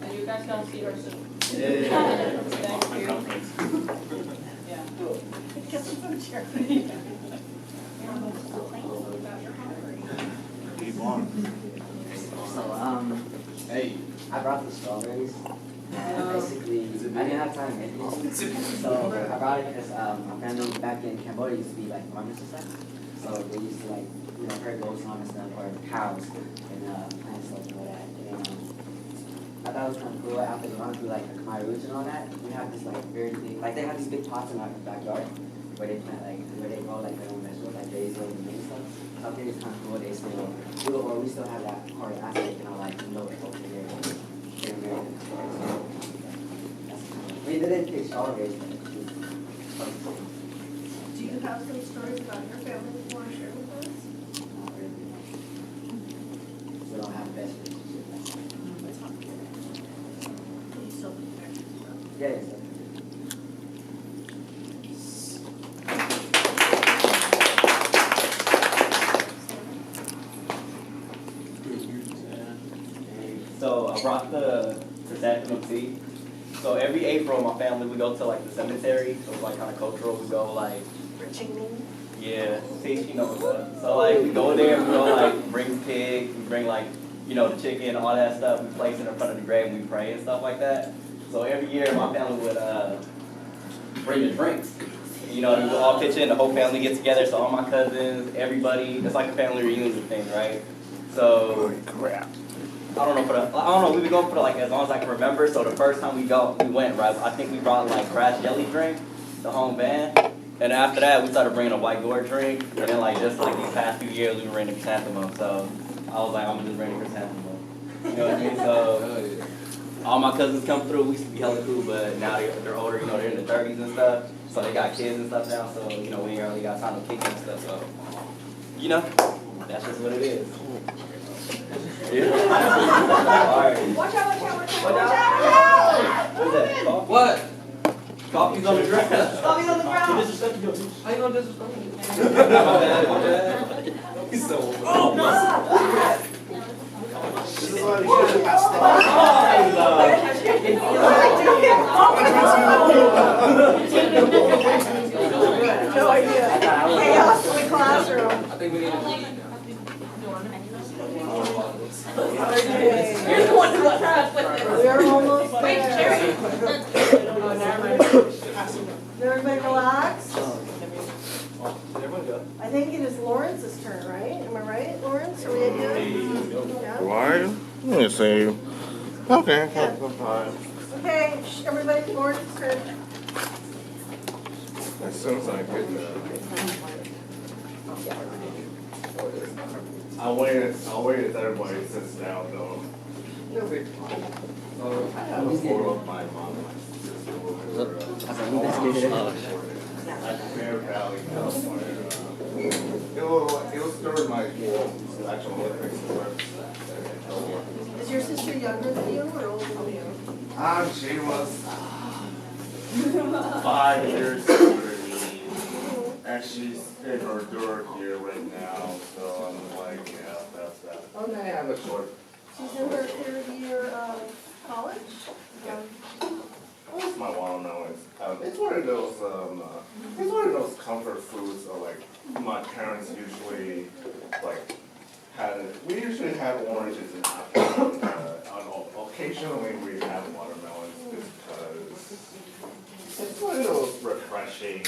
and you guys gonna see her soon. Thank you. Yeah. So, hey, I brought the strawberries. Basically, I didn't have time to make it. So, I brought it because my family back in Cambodia used to be like farmers and stuff. So, they used to like, you know, herd goats on and stuff, or cows, and plant stuff and all that. And I thought it was kind of cool after they run through like the Khmer roots and all that. We have this like very big, like they have these big pots in our backyard where they plant like, where they grow like their own vegetables, like basil and beans stuff. So I think it's kind of cool. They still do it, or we still have that part aspect, you know, like you know, over there in America. I mean, they didn't pick strawberries, but it's Do you have some stories about your family you want to share with us? not really. We don't have the best relationship. You still connect? Yeah, yeah. So I brought the chrysanthemum tea. So every April, my family, we go to like the cemetery. So it's like kind of cultural. We go like, yeah, see, you know what's up. So like we go there, we go like bring pig, we bring like, you know, the chicken, all that stuff. We place it in front of the grave and we pray and stuff like that. So every year, my family would bring the drinks. You know, we would all pitch in, the whole family gets together. So all my cousins, everybody, it's like a family reunion thing, right? So crap. I don't know, we've been going for like as long as I can remember. So the first time we went, right, I think we brought like grass jelly drink, the home band. And after that, we started bringing a white gourd drink. And then like just like these past few years, we were bringing the chrysanthemum. So I was like, I'm gonna just bring the chrysanthemum. You know what I mean? So all my cousins come through. We used to be hella cool, but now they're older, you know, they're in the 30s and stuff. So they got kids and stuff now. So, you know, we ain't really got time to kick and stuff. So, you know, that's just what it is. Yeah. All right. Watch out, watch out, watch out, Watch watch out. out! What is that? Coffee? What? Coffee's on the ground. Coffee's on the ground. How you gonna disrespect me? My bad. He's so This is why we should have No idea. Chaos in the classroom. I think we need to. We're almost there. Everybody relax? Everyone go. I think it is Lawrence's turn, right? Am I right, Lawrence? Are we at you? Yeah? Why? Let me see. Okay. Yeah. Fine. Okay, everybody, Lawrence's turn. As soon as I get I'll wait as everybody sits down though. I have a photo of my mom and my sister when we were at Bear Valley, California. It was during my actual Olympics. Is your sister younger than you or older than you? She was 5 years older than me. And she's in her third year right now, so I'm like, yeah, that's that. Oh, no, I have a short. She's in her third year of college? Yeah. What's my well-known? It's one of those. It's one of those comfort foods. Or like my parents usually like had. We usually had oranges and apples. Occasionally we have watermelons because it's one of those refreshing,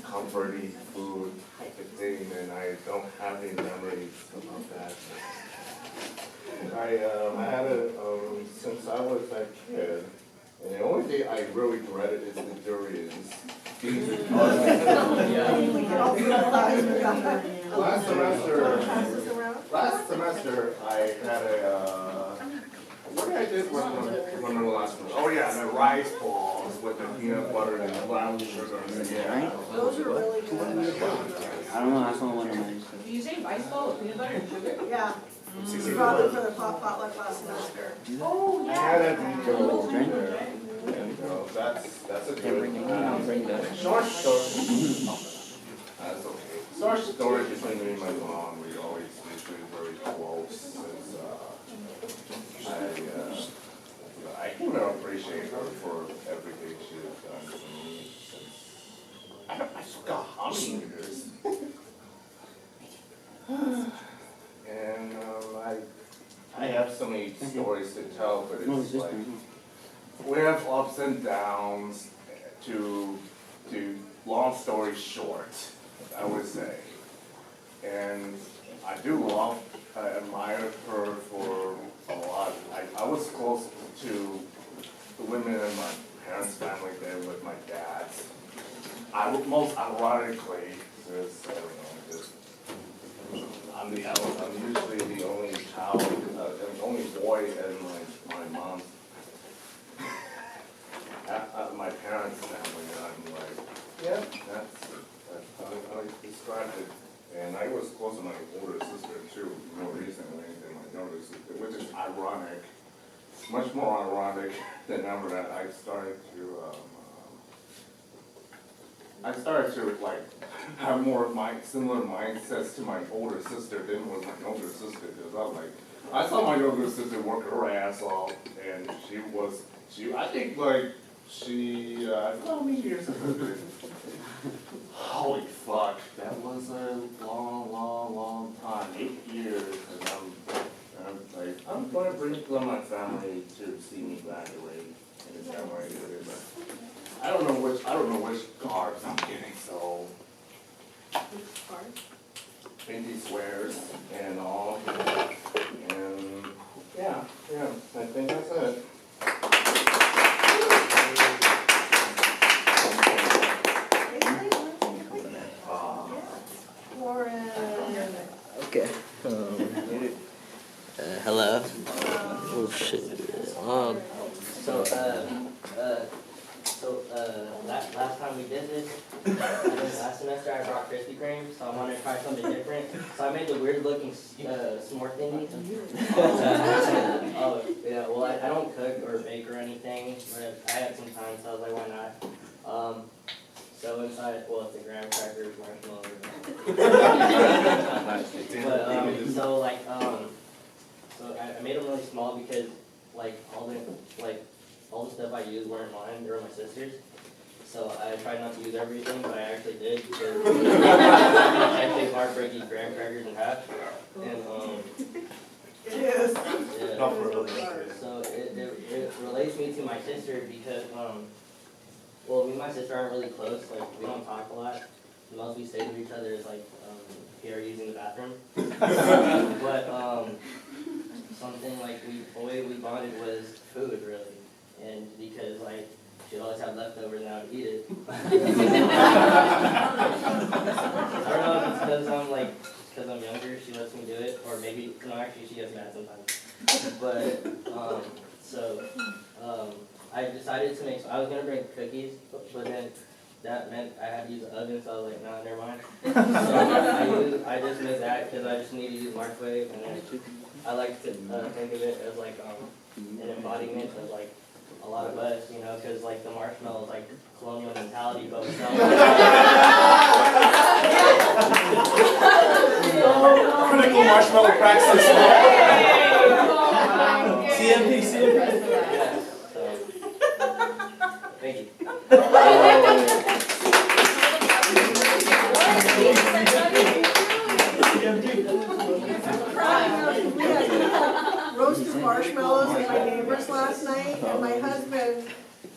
comforting food type of thing, and I don't have any memories about that. I had it since I was a kid, and the only thing I really dreaded is the durians. Last semester, I had what did I do when the last one? Oh yeah, the rice balls with the peanut butter and the brown sugar. Yeah. Those are really good. I don't know, that's one of mine. Did you say rice ball with peanut butter and sugar? Yeah. We brought them for the potluck last semester. Oh, I had a detail there. And that's a good short story. That's okay. Short story between me and my mom. We always usually very close since I can appreciate her for everything she has done for me since I forgot how many years. And I have so many stories to tell, but it's like we have ups and downs. To long story short, I would say, and I admire her for a lot. I was close to the women in my parents' family there with my dad's. Most ironically, because I'm usually the only child, the only boy in my mom's, my parents' family, and I'm like, yeah, that's how I described it. And I was close to my older sister too, more recently than my younger sister, which is ironic, much more ironic than ever that I started to like have more similar mindsets to my older sister than with my younger sister. Because I saw my younger sister work her ass off, and I think like how many years ago? Holy fuck, that was a long time, 8 years, and I'm going to bring my family to see me graduate in the January, but I don't know which cards I'm getting, so. Pinky swears and all, and yeah, I think that's it. Okay. Hello. Oh shit. Last time we did this, last semester I brought Krispy Kreme, so I wanted to try something different. So I made the weird looking s'more thingy. Oh, yeah, well I don't cook or bake or anything, but I had some time, so I was like, why not? So inside, well, it's a graham crackers, marshmallows. So I made them really small because all the stuff I used weren't mine; they were my sister's. So I tried not to use everything, but I actually did because I take heartbreaking graham crackers in half, and It is. yeah. So it relates me to my sister because well, me and my sister aren't really close, like, we don't talk a lot. The most we say to each other is like, here using the bathroom. But, something like the way we bonded was food, really. And because, like, she'd always have leftovers and I would eat it. I don't know if it's because I'm, like, because I'm younger, she lets me do it, or maybe, no, actually, she gets mad sometimes. But, I decided to make, I was gonna bring cookies, but then that meant I had to use the oven, so I was like, nah, never mind. So I just made that because I just need to use microwave, and then I like to think of it as like an embodiment of like a lot of us, you know, because like the marshmallow is like colonial mentality, but without critical marshmallow praxis. CMP. Yeah, so thank you. We had roasted marshmallows at my neighbor's last night, and my husband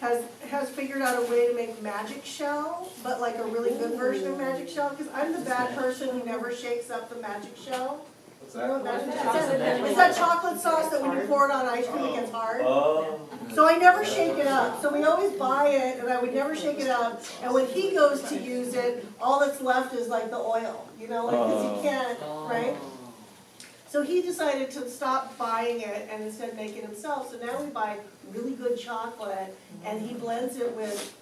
has figured out a way to make magic shell, but like a really good version of magic shell, because I'm the bad person who never shakes up the magic shell. What's You know that? what magic It's that chocolate sauce that when you pour it on ice cream it gets hard. Oh. So I never shake it up. So we always buy it, and I would never shake it up. And when he goes to use it, all that's left is like the oil, you know, like because he can't, right? So he decided to stop buying it and instead make it himself. So now we buy really good chocolate, and he blends it with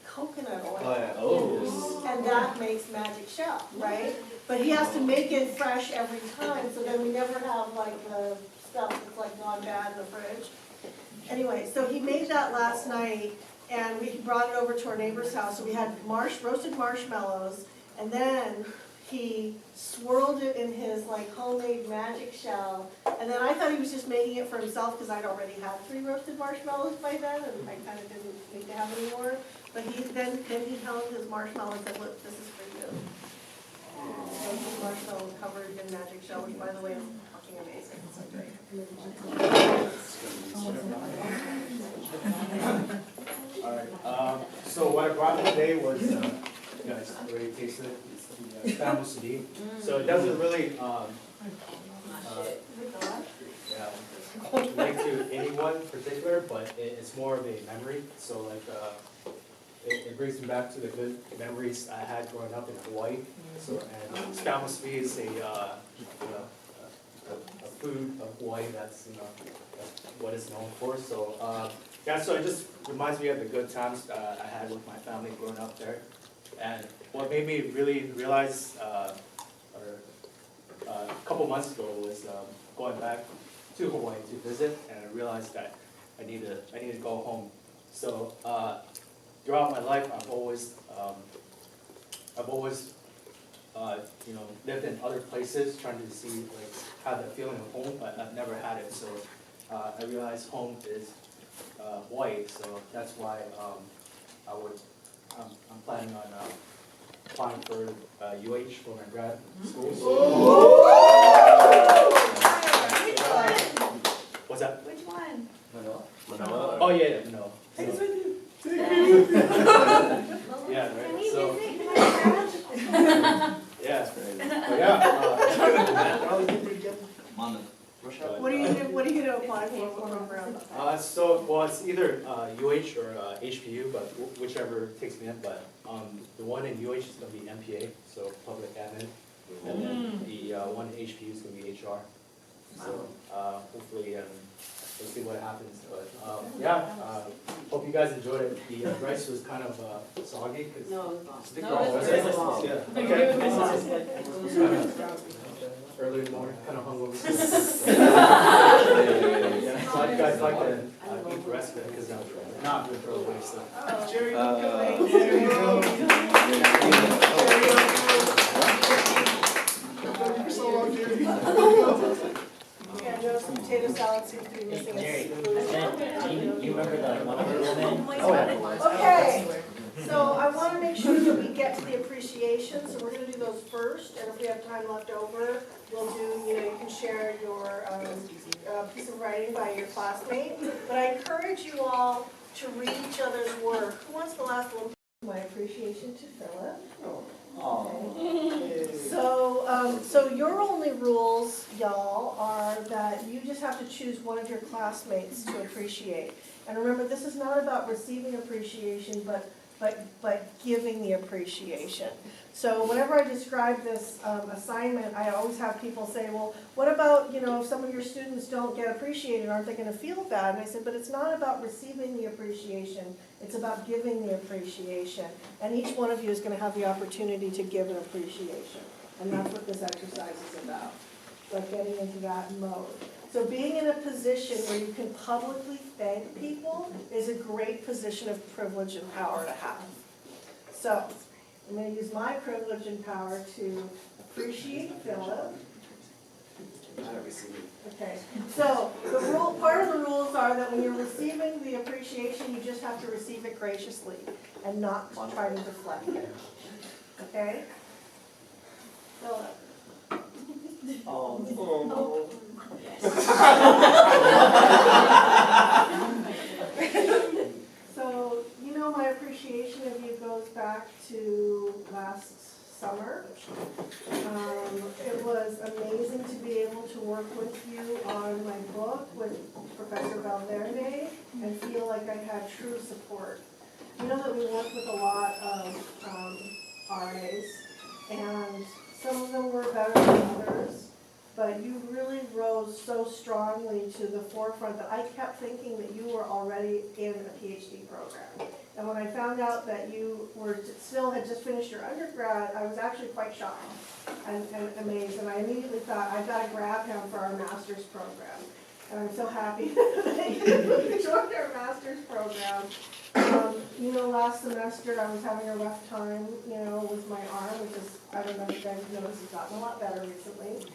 coconut oil. Oh, yeah. Oh. And that makes magic shell, right? But he has to make it fresh every time, so then we never have like the stuff that's like gone bad in the fridge. Anyway, so he made that last night, and we brought it over to our neighbor's house. So we had roasted marshmallows, and then he swirled it in his like homemade magic shell. And then I thought he was just making it for himself because I'd already had 3 roasted marshmallows by then, and I kind of didn't need to have any more. But then he held his marshmallow and said, "Look, this is for you." Roasted marshmallow covered in magic shell, which by the way is fucking amazing. It's so great. Alright, so what I brought today was, you guys already tasted it, it's the Spanish CD. So it doesn't really, relate to anyone in particular, but it's more of a memory. So like, it brings me back to the good memories I had growing up in Hawaii. So, and Spanish CD is a food of Hawaii that's, you know, that's what it's known for. So, yeah, so it just reminds me of the good times I had with my family growing up there. And what made me really realize, a couple months ago was going back to Hawaii to visit, and I realized that I need to go home. So throughout my life, I've always you know, lived in other places, trying to see like have that feeling of home, but I've never had it. So I realized home is Hawaii. So that's why I'm planning on applying for UH for my grad school. So, what's that? Which one? Manoa. Oh yeah, no. Yeah, right. So. Yeah. But yeah. What are you gonna apply for? What program? So well, it's either UH or HPU, but whichever takes me in. But the one in UH is gonna be MPA, so public admin, and then the one in HPU is gonna be HR. So hopefully, we'll see what happens. But yeah, hope you guys enjoyed it. The rice was kind of soggy. No, it's not. Early in the morning, kind of hungover. So how do you guys like to eat the rest of it? Because I'm not going to throw away stuff. Jerry, yeah, no, some potato salad seems to be missing. Jerry, do you remember the Wonder Woman? Okay, so I want to make sure that we get to the appreciation, so we're going to do those first, and if we have time left over, we'll do, you know, you can share your piece of writing by your classmate. But I encourage you all to read each other's work. Who wants pass the last little my appreciation to Philip. Oh. So your only rules, y'all, are that you just have to choose one of your classmates to appreciate. And remember, this is not about receiving appreciation, but giving the appreciation. So whenever I describe this assignment, I always have people say, well, what about, if some of your students don't get appreciated, aren't they gonna feel bad? And I said, but it's not about receiving the appreciation, it's about giving the appreciation. And each one of you is gonna have the opportunity to give an appreciation. And that's what this exercise is about, like getting into that mode. So being in a position where you can publicly thank people is a great position of privilege and power to have. So I'm going to use my privilege and power to appreciate Philip. Okay, so part of the rules are that when you're receiving the appreciation, you just have to receive it graciously and not try to deflect it. Okay? Philip. Oh. So, my appreciation of you goes back to last summer. It was amazing to be able to work with you on my book with Professor Valverde and feel like I had true support. You know that we worked with a lot of RAs, and some of them were better than others. But you really rose so strongly to the forefront that I kept thinking that you were already in a PhD program. And when I found out that you had just finished your undergrad, I was actually quite shocked and amazed. And I immediately thought, I've got to grab him for our master's program. And I'm so happy that you joined our master's program. Last semester I was having a rough time, with my arm, which is, I don't know if you guys noticed, it's gotten a lot better recently.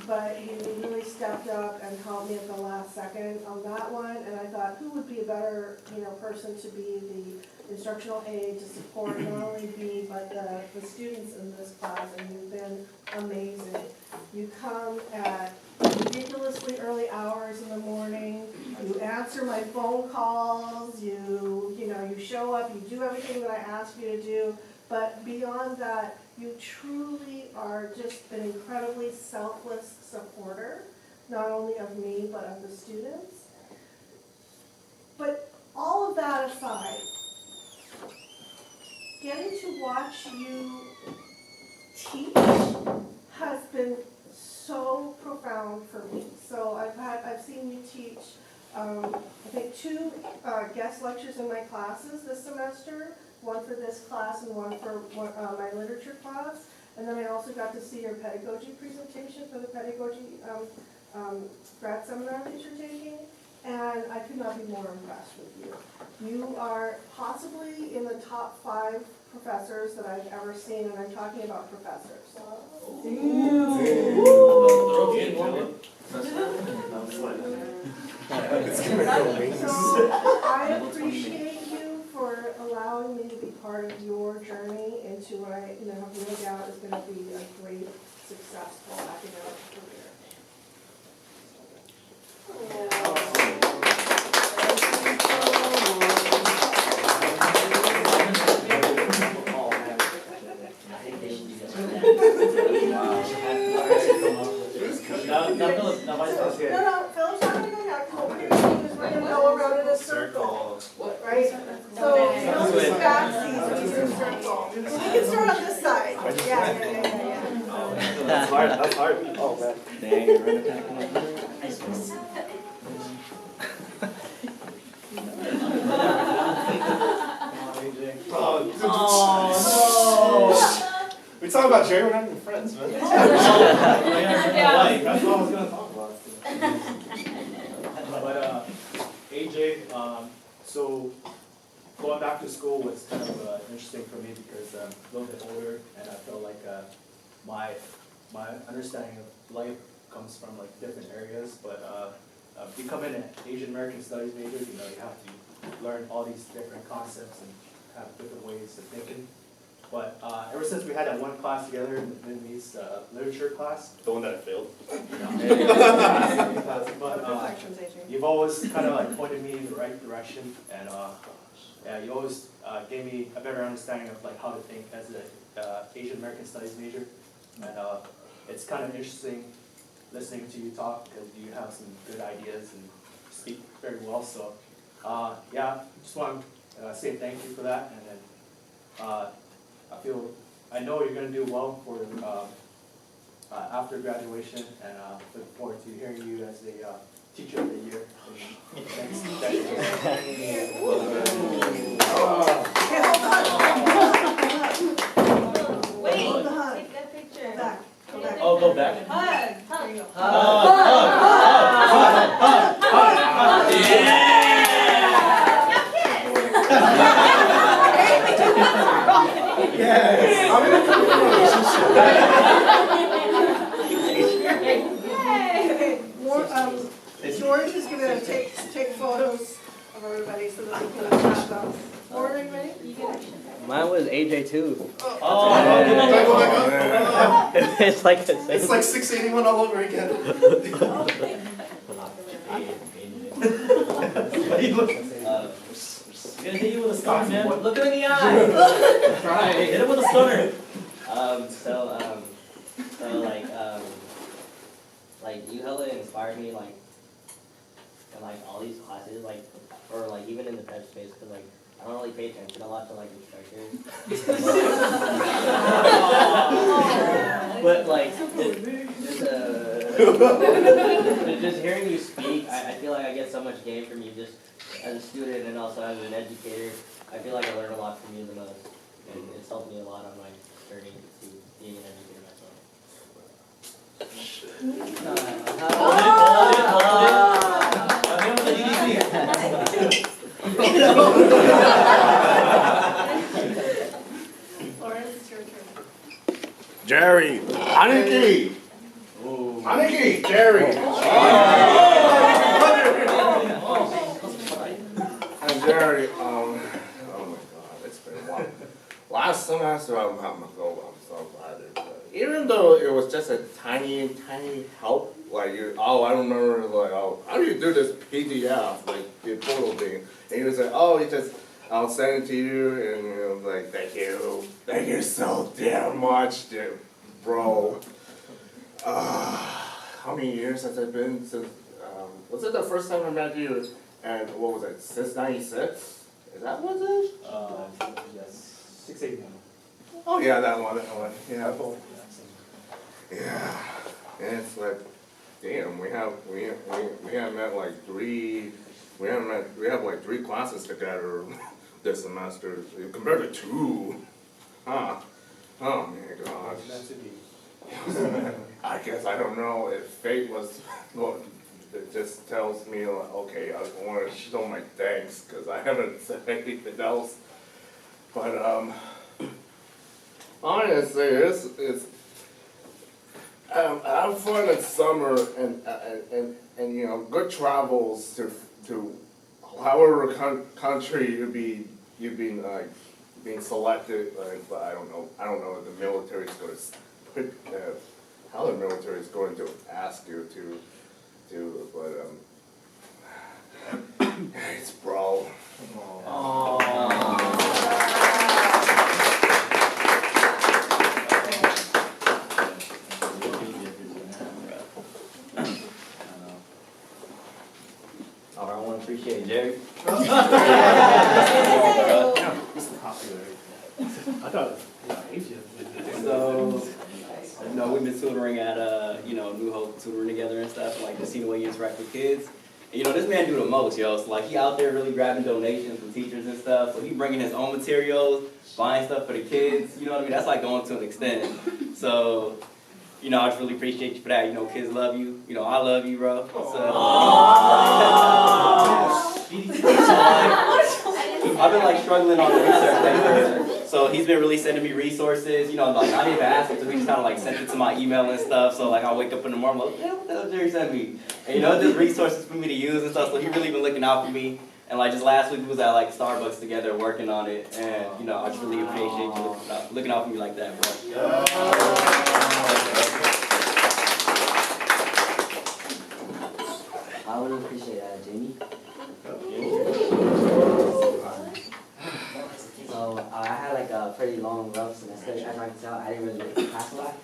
But you really stepped up and helped me at the last second on that one, and I thought, who would be a better, person to be the instructional aide to support not only me, but the students in this class, and you've been amazing. You come at ridiculously early hours in the morning, you answer my phone calls, you show up, you do everything that I ask you to do, but beyond that, you truly are just an incredibly selfless supporter, not only of me, but of the students. But all of that aside, getting to watch you teach has been so profound for me. So I've seen you teach, I think 2 guest lectures in my classes this semester. One for this class and one for my literature class. And then I also got to see your pedagogy presentation for the pedagogy grad seminar that you're taking. And I could not be more impressed with you. You are possibly in the top 5 professors that I've ever seen, and I'm talking about professors. So I appreciate you for allowing me to be part of your journey into what I have no doubt is going to be a great, successful academic career. No, Philip's not going to go next. What we're going to do is we're going to go around in a circle. Right? So Philip's back seats in a circle. So we can start on this side. Yeah. That's hard. Oh, man. Dang, you're running back. We talk about Jerry, we're not even friends, man. That's what I was going to talk about. But AJ, so going back to school was kind of interesting for me because I'm a little bit older, and I feel like my understanding of life comes from different areas. But becoming an Asian American Studies major, you have to learn all these different concepts and have different ways of thinking. But ever since we had that one class together in the Vietnamese literature class, The one that I failed. but you've always kind of pointed me in the right direction, and yeah, you always gave me a better understanding of like how to think as an Asian American Studies major, and it's kind of interesting listening to you talk because you have some good ideas and speak very well. So yeah, just want to say thank you for that, and then I know you're going to do well for after graduation, and look forward to hearing you as a teacher of the year. Thanks. Wait, take that picture. Back. Go back. Oh, go back. Hug. There you go. Yes. I'm in a George is gonna take photos of everybody so that we can attach them. Lauren, ready? You get it. Mine was AJ too. Oh, It's like the same. it's like 681 all over again. Gonna hit you with a stunner, man. Look him in the eye. Try. Hit him with a stunner. Like you hella inspired me, like in like all these classes, like or like even in the prep space, because like I don't really pay attention a lot to like instructors. But like just hearing you speak, I feel like I get so much gain from you just as a student and also as an educator. I feel like I learn a lot from you the most, and it's helped me a lot on my journey to being an educator myself. Lauren, it's your turn. Jerry, Aniki, Aniki, Jerry. And Jerry, oh my God, it's been a while. Last semester, I'm so glad. Even though it was just a tiny help, like I remember like, how do you do this PDF, like the portal thing? And you say, I'll send it to you, and like, thank you so damn much, bro. How many years has it been since? Was it the first time I met you? And what was it? Since '96? Is that what it is? Yes. 681. Oh yeah, that one. Yeah. Yeah. And it's like, damn, we have met like three. We have like 3 classes together this semester compared to 2. Huh? Oh my gosh. I guess I don't know if fate was. Well, it just tells me like, okay, I want to show my thanks because I haven't said anything else. But honestly, it's have fun in summer and good travels to however country you've been being selected. But I don't know if the military is going to put how the military is going to ask you to do. But it's bro. I want to appreciate Jerry. I thought, So, we've been tutoring at, New Hope, tutoring together and stuff, and like, just seeing the way you interact with kids. And, this man do the most, yo. So, like, he out there really grabbing donations from teachers and stuff. So, he bringing his own materials, buying stuff for the kids. You know what I mean? That's like going to an extent. So, I just really appreciate you for that. Kids love you. I love you, bro. I've been like struggling on the research paper. So he's been really sending me resources, like I didn't even ask him, so he just kind of like sent it to my email and stuff. So like I wake up in the morning, I'm like, what the hell Jerry sent me? And just resources for me to use and stuff. So he really been looking out for me. And like just last week we was at like Starbucks together working on it. And I just really appreciate you looking out for me like that, bro. I would appreciate that, Jamie. pretty long, rough semester. As I can tell, I didn't really make the class a lot.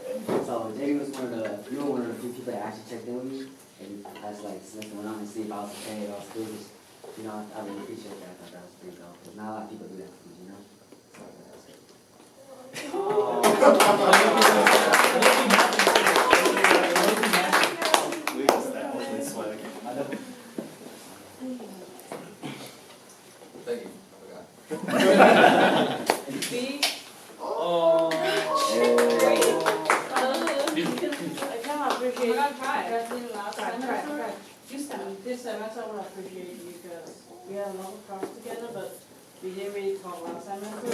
So Jamie was you were one of the few people that actually checked in with me. And as like semester went on and see if I was okay, if I was cool, just, you know, I really appreciate that. I thought that was pretty dope. Because not a lot of people do that, you know? So that was good. Thank you. See? Oh. I cannot appreciate. We're gonna try. Try. This semester I want to appreciate you because we had a lot of class together, but we didn't really talk last semester.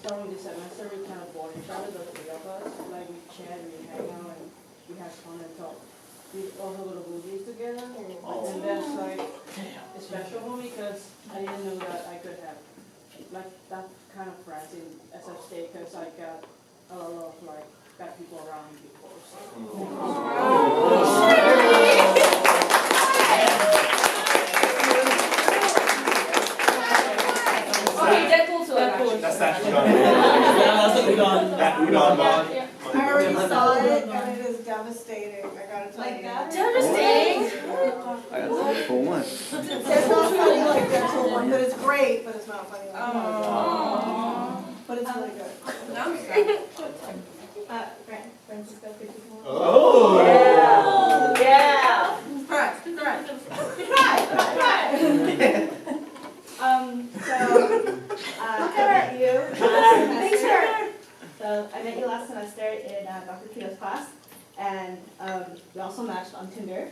Starting this semester, we kind of bored each other, the three of us. Like we chat, we hang out, and we have fun and talk. We also go to movies together, and that's like it's special for me because I didn't know that I could have like that kind of friends in SFSU because I got a lot of like bad people around me before. Okay, Deadpool to That's that udon. That udon bond. I already saw it and it is devastating, I gotta tell you. Devastating? I got something for one. It's not funny like Deadpool 1, but it's great, but it's not funny like that. But it's really good. Francisco, Oh! Yeah! Correct. So, I met you last semester. So, I met you last semester in Dr. Kio's class, and we also matched on Tinder.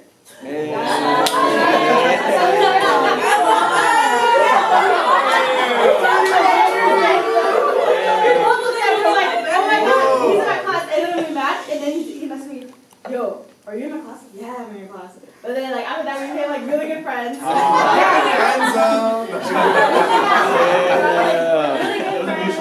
Yo, are you in my class? Yeah, I'm in your class. But then, like, after that, we became, like, really good friends. Friend zone! Really good friends.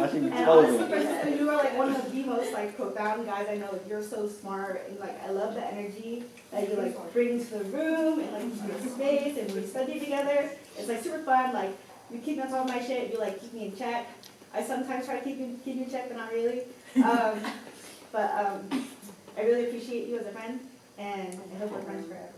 And honestly, Francisco, you are, like, one of the most, like, profound guys I know. Like, you're so smart, and, like, I love the energy that you, like, bring to the room, and, like, your space, and we study together. It's, like, super fun. Like, you keep me on top of my shit. You, like, keep me in check. I sometimes try to keep you in check, but not really. But I really appreciate you as a friend, and I hope we're friends forever.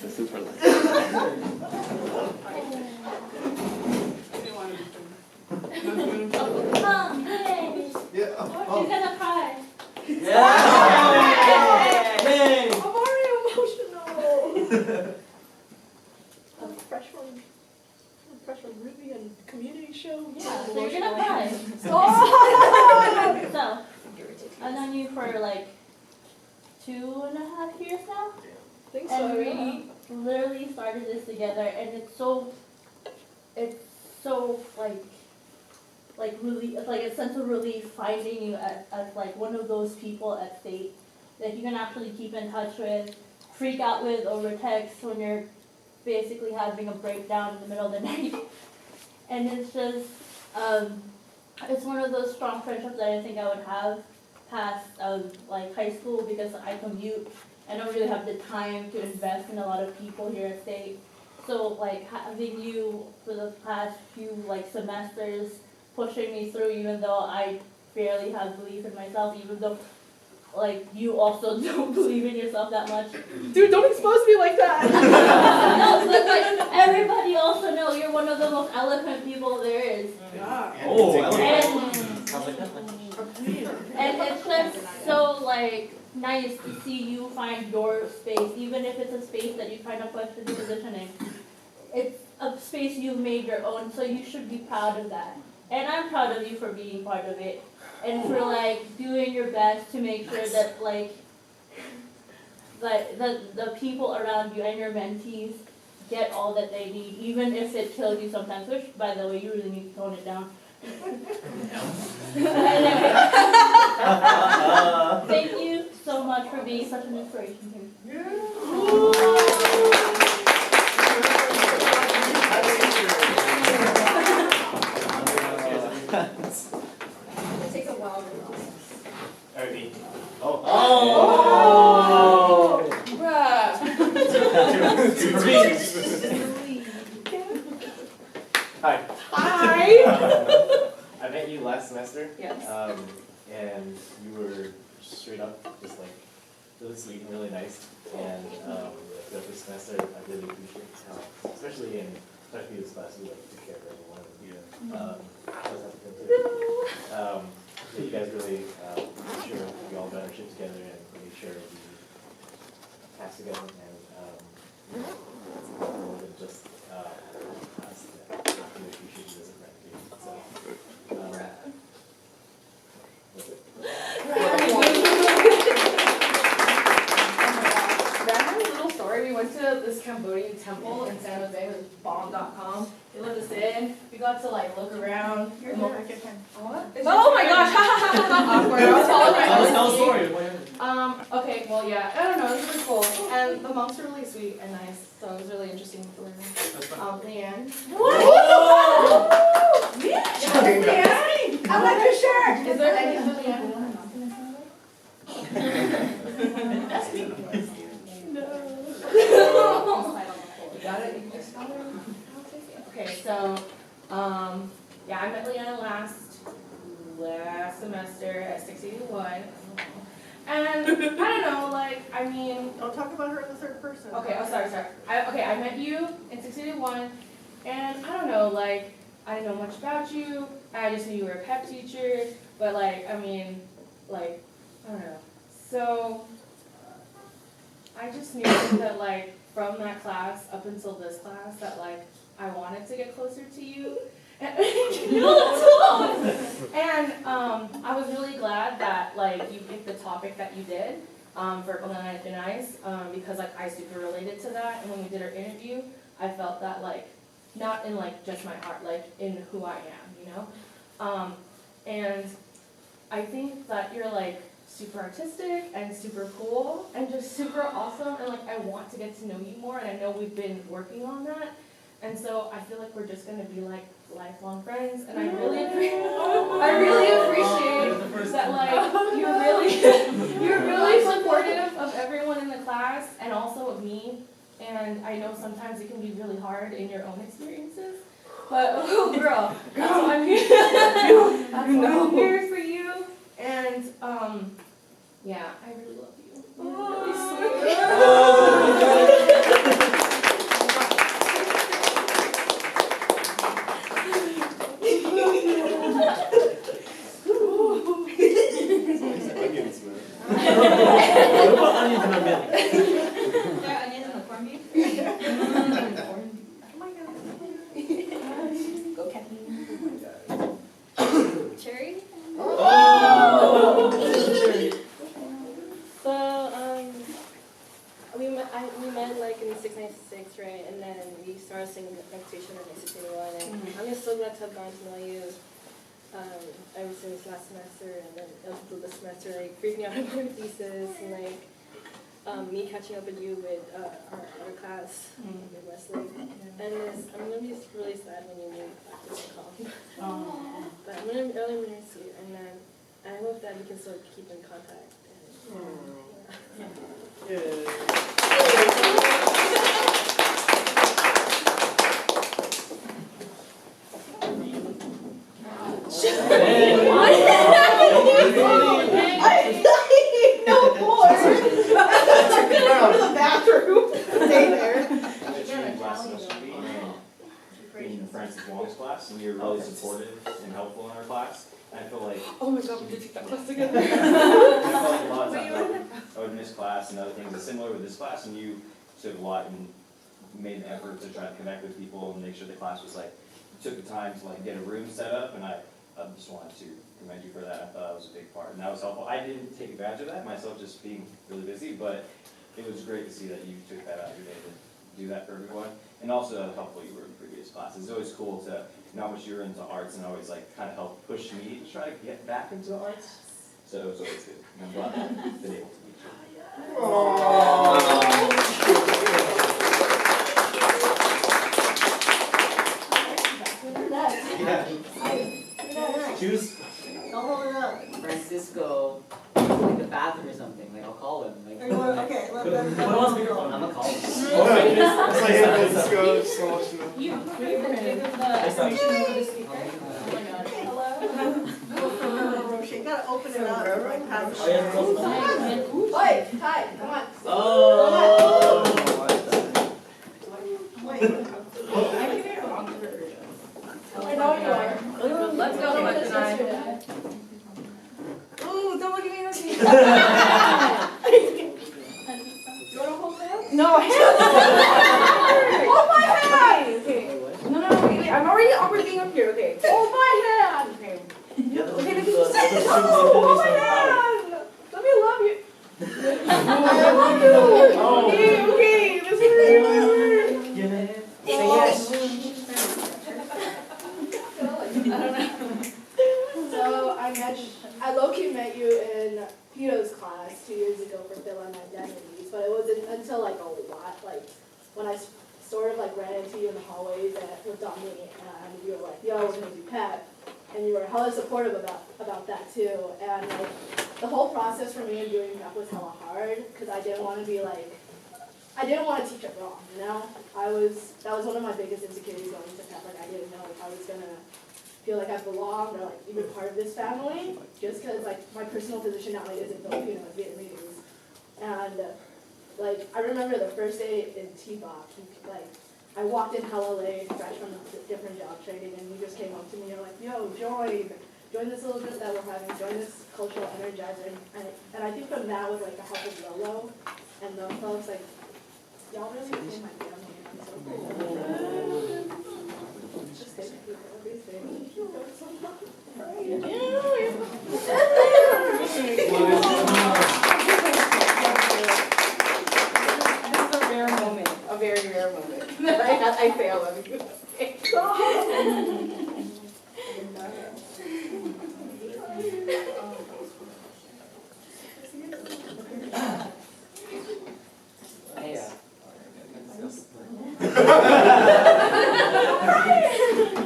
It's super light. Yeah. She's gonna cry. Yay! I'm already emotional. Freshman Ruby and community show. Yeah, so you're gonna cry. So, I've known you for like 2.5 years now. Think And so, we literally started this together, and it's so like really, it's like a sense of relief finding you as like one of those people at state that you can actually keep in touch with, freak out with over text when you're basically having a breakdown in the middle of the night. And it's just, it's one of those strong friendships that I think I would have past like high school because I commute. I don't really have the time to invest in a lot of people here at state. So like having you for the past few like semesters pushing me through, even though I barely have belief in myself, even though like you also don't believe in yourself that much. Dude, don't expose me like that. No, but like everybody also knows you're one of the most eloquent people there is. And it's just so like nice to see you find your space, even if it's a space that you kind of question your positioning. It's a space you've made your own, so you should be proud of that. And I'm proud of you for being part of it. And for like doing your best to make sure that like the people around you and your mentees get all that they need, even if it kills you sometimes, which by the way you really need to tone it down. Thank you so much for being such an inspiration here. It takes a while to process. Oh. It's me. Hi. Hi. I met you last semester. Yes. And you were straight up just like really sweet and really nice. And throughout this semester, I really appreciate how, especially in this class, you like took care of everyone. Yeah, you guys really made sure we all got our shit together and made sure we passed together and it's more than just us that I really appreciate you as a friend too. So, that's it. That has a little story. We went to this Cambodian temple in San Jose. It was bomb.com. We let us in. We got to like look around. What? Oh my gosh! Awkward. I was following my Tell a story. Okay, well, yeah, I don't know, it was really cool. And the monks were really sweet and nice, so it was really interesting to learn. Leanne. What? Leanne? I like your shirt! Is there any other Leanne? No. You got it? You just got it? Okay, so, yeah, I met Leanne last semester at 681. And I don't know, like, I mean. Don't talk about her in the third person. Okay, oh, sorry. I met you in 681, and I don't know, like, I didn't know much about you. I just knew you were a pep teacher, but, like, I mean, like, I don't know. So, I just knew that, like, from that class up until this class, that, like, I wanted to get closer to you. And I was really glad that like you picked the topic that you did for Banana and Ice because like I super related to that, and when we did our interview, I felt that like not in like just my heart, like in who I am, you know. And I think that you're like super artistic and super cool and just super awesome, and like I want to get to know you more, and I know we've been working on that. And so I feel like we're just gonna be like lifelong friends, and I really appreciate that like you're really supportive of everyone in the class and also of me. And I know sometimes it can be really hard in your own experiences, but oh girl, that's why I'm here. That's why I'm here for you. And yeah, I really love you. You're really sweet. What about onions in our milk? Is there onions in the corned beef? Go Kathy. Cherry? Oh! So, we met like in 696, right? And then we started singing meditation in 681. And I'm just so glad to have gotten to know you ever since last semester, and then up until this semester, like freaking out about our thesis, and like me catching up with you with our class with Wesley. And I'm gonna be really sad when you move back to Macomb. But I'm gonna really miss you, and I hope that we can still keep in contact. No more. I'm gonna go to the bathroom. Stay there. Being in Francis Wong's class, and we were really supportive and helpful in our class. And I feel like Oh my god, we did take that class together. I feel like a lot of times I would miss class and other things. It's similar with this class, and you took a lot and made an effort to try to connect with people and make sure the class was like, you took the time to like get a room set up, and I just wanted to commend you for that. I thought that was a big part, and that was helpful. I didn't take advantage of that myself, just being really busy, but it was great to see that you took that out of your day to do that for everyone, and also how helpful you were in previous classes. It's always cool to know how much you were into arts, and always like kind of help push me to try to get back into the arts. So it was always good. And I'm glad that I've been able to meet you. Choose. Don't hold it up. Francisco, like the bathroom or something. Like I'll call him. Like, Okay, let Put on speakerphone. I'm gonna call him. Okay, my earbuds just go so emotional. You give them the information over the speaker. Oh my god. Hello? You gotta open it up. Like, have Oh, yeah, close enough. Wait, Ty, come on. Oh. Wait. I'm giving it a wrong version. I know you are. Let's go, Look at Lex this and I. yesterday. Ooh, don't look at me like You wanna hold that? No, Hold my hand! Okay. No, wait, I'm already awkward being up here, okay. Hold my hand! Okay. Yeah, Oh, hold my hand! Let me love you. I love you! Okay, this is really hard. Say yes. So I low-key met you in Pito's class 2 years ago for Fill on Identities, but it wasn't until like a lot, like when I sort of like ran into you in the hallways with Dominique, and you were like, yo, we're gonna do PEP, and you were hella supportive about that too, and like the whole process for me of doing PEP was hella hard, because I didn't want to teach it wrong, you know? That was one of my biggest insecurities going into PEP, like I didn't know if I was gonna feel like I belonged or like even part of this family, just because like my personal position not only isn't Filipino, it's Vietnamese. And like I remember the first day in T-Box, like I walked in hella late, fresh from a different job training, and you just came up to me and you're like, yo, join this little group that we're having, join this cultural energizer. And I think from that with like the help of Lolo and the folks, like y'all really became my family, and I'm so grateful. Just thank you for everything. This is a rare moment, a very rare moment. I fail on you. Hey,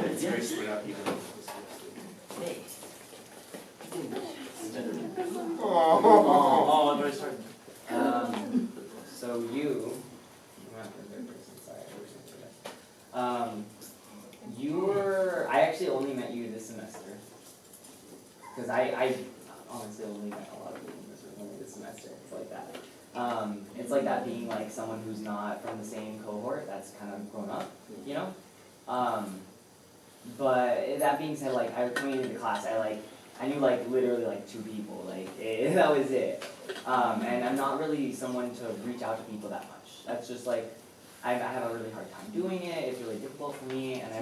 It's very split up even. Oh, I've already started. So you I actually only met you this semester. Because I honestly only met a lot of people this semester. It's like that. It's like that being like someone who's not from the same cohort that's kind of grown up, you know? But that being said, like I coming into the class, I knew like literally like 2 people, that was it. And I'm not really someone to reach out to people that much. That's just like, I have a really hard time doing it, it's really difficult for me, and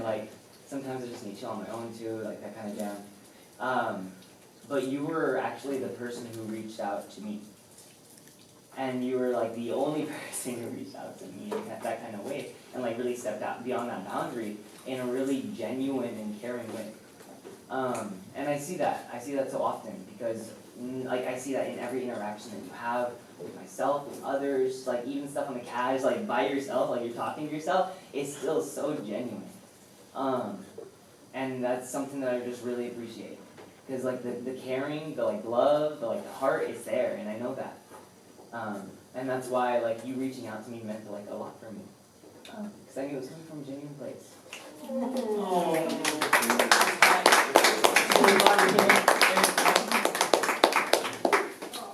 sometimes I just need to chill on my own too, like that kind of jam. But you were actually the person who reached out to me. And you were like the only person who reached out to me in that kind of way, and like really stepped out beyond that boundary in a really genuine and caring way. And I see that so often because like I see that in every interaction that you have with myself, with others, like even stuff on the couch, like by yourself, like you're talking to yourself, it's still so genuine. And that's something that I just really appreciate. Because like the caring, the like love, the heart is there, and I know that. And that's why like you reaching out to me meant like a lot for me. Because I knew it was coming from a genuine place.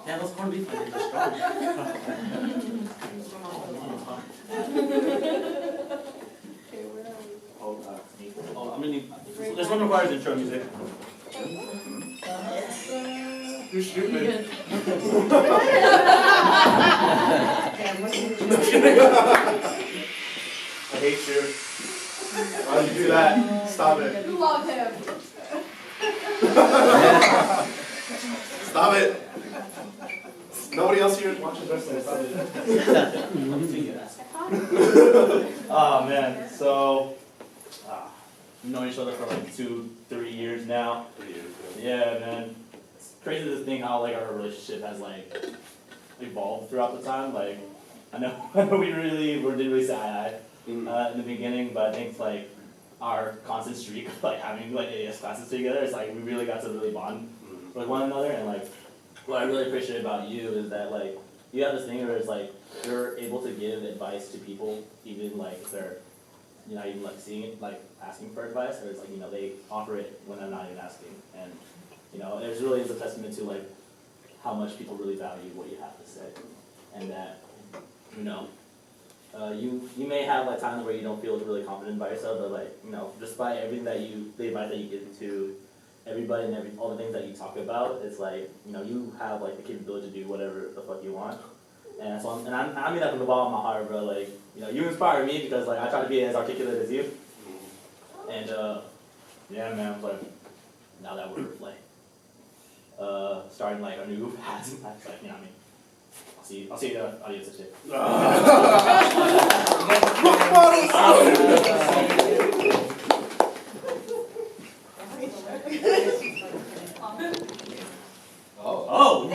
Yeah, those corned beef are strong. Oh, I'm gonna need. This one requires intro music. You're stupid. I hate you. Why would you do that? Stop it. You love him. Stop it. Nobody else here watches wrestling. Stop it. Oh man, so we've known each other for like 2-3 years now. 3 years. Yeah, man. It's crazy to think how like our relationship has like evolved throughout the time. Like I know we didn't really say eye in the beginning, but I think like our constant streak of like having like AAS classes together, it's like we really got to really bond with one another. And like what I really appreciate about you is that like you have this thing where it's like you're able to give advice to people even like if they're not even like seeing it, like asking for advice, or it's like they offer it when I'm not even asking, and it really is a testament to like how much people really value what you have to say, and that you may have like times where you don't feel really confident by yourself, but like despite everything that the advice that you give to everybody and all the things that you talk about, it's like you have like the capability to do whatever the fuck you want, and so I mean that from the bottom of my heart, bro. Like you inspire me because like I try to be as articulate as you, and yeah, man. But now that we're like starting like a new path, like what I mean. I'll see the audience and shit. Oh.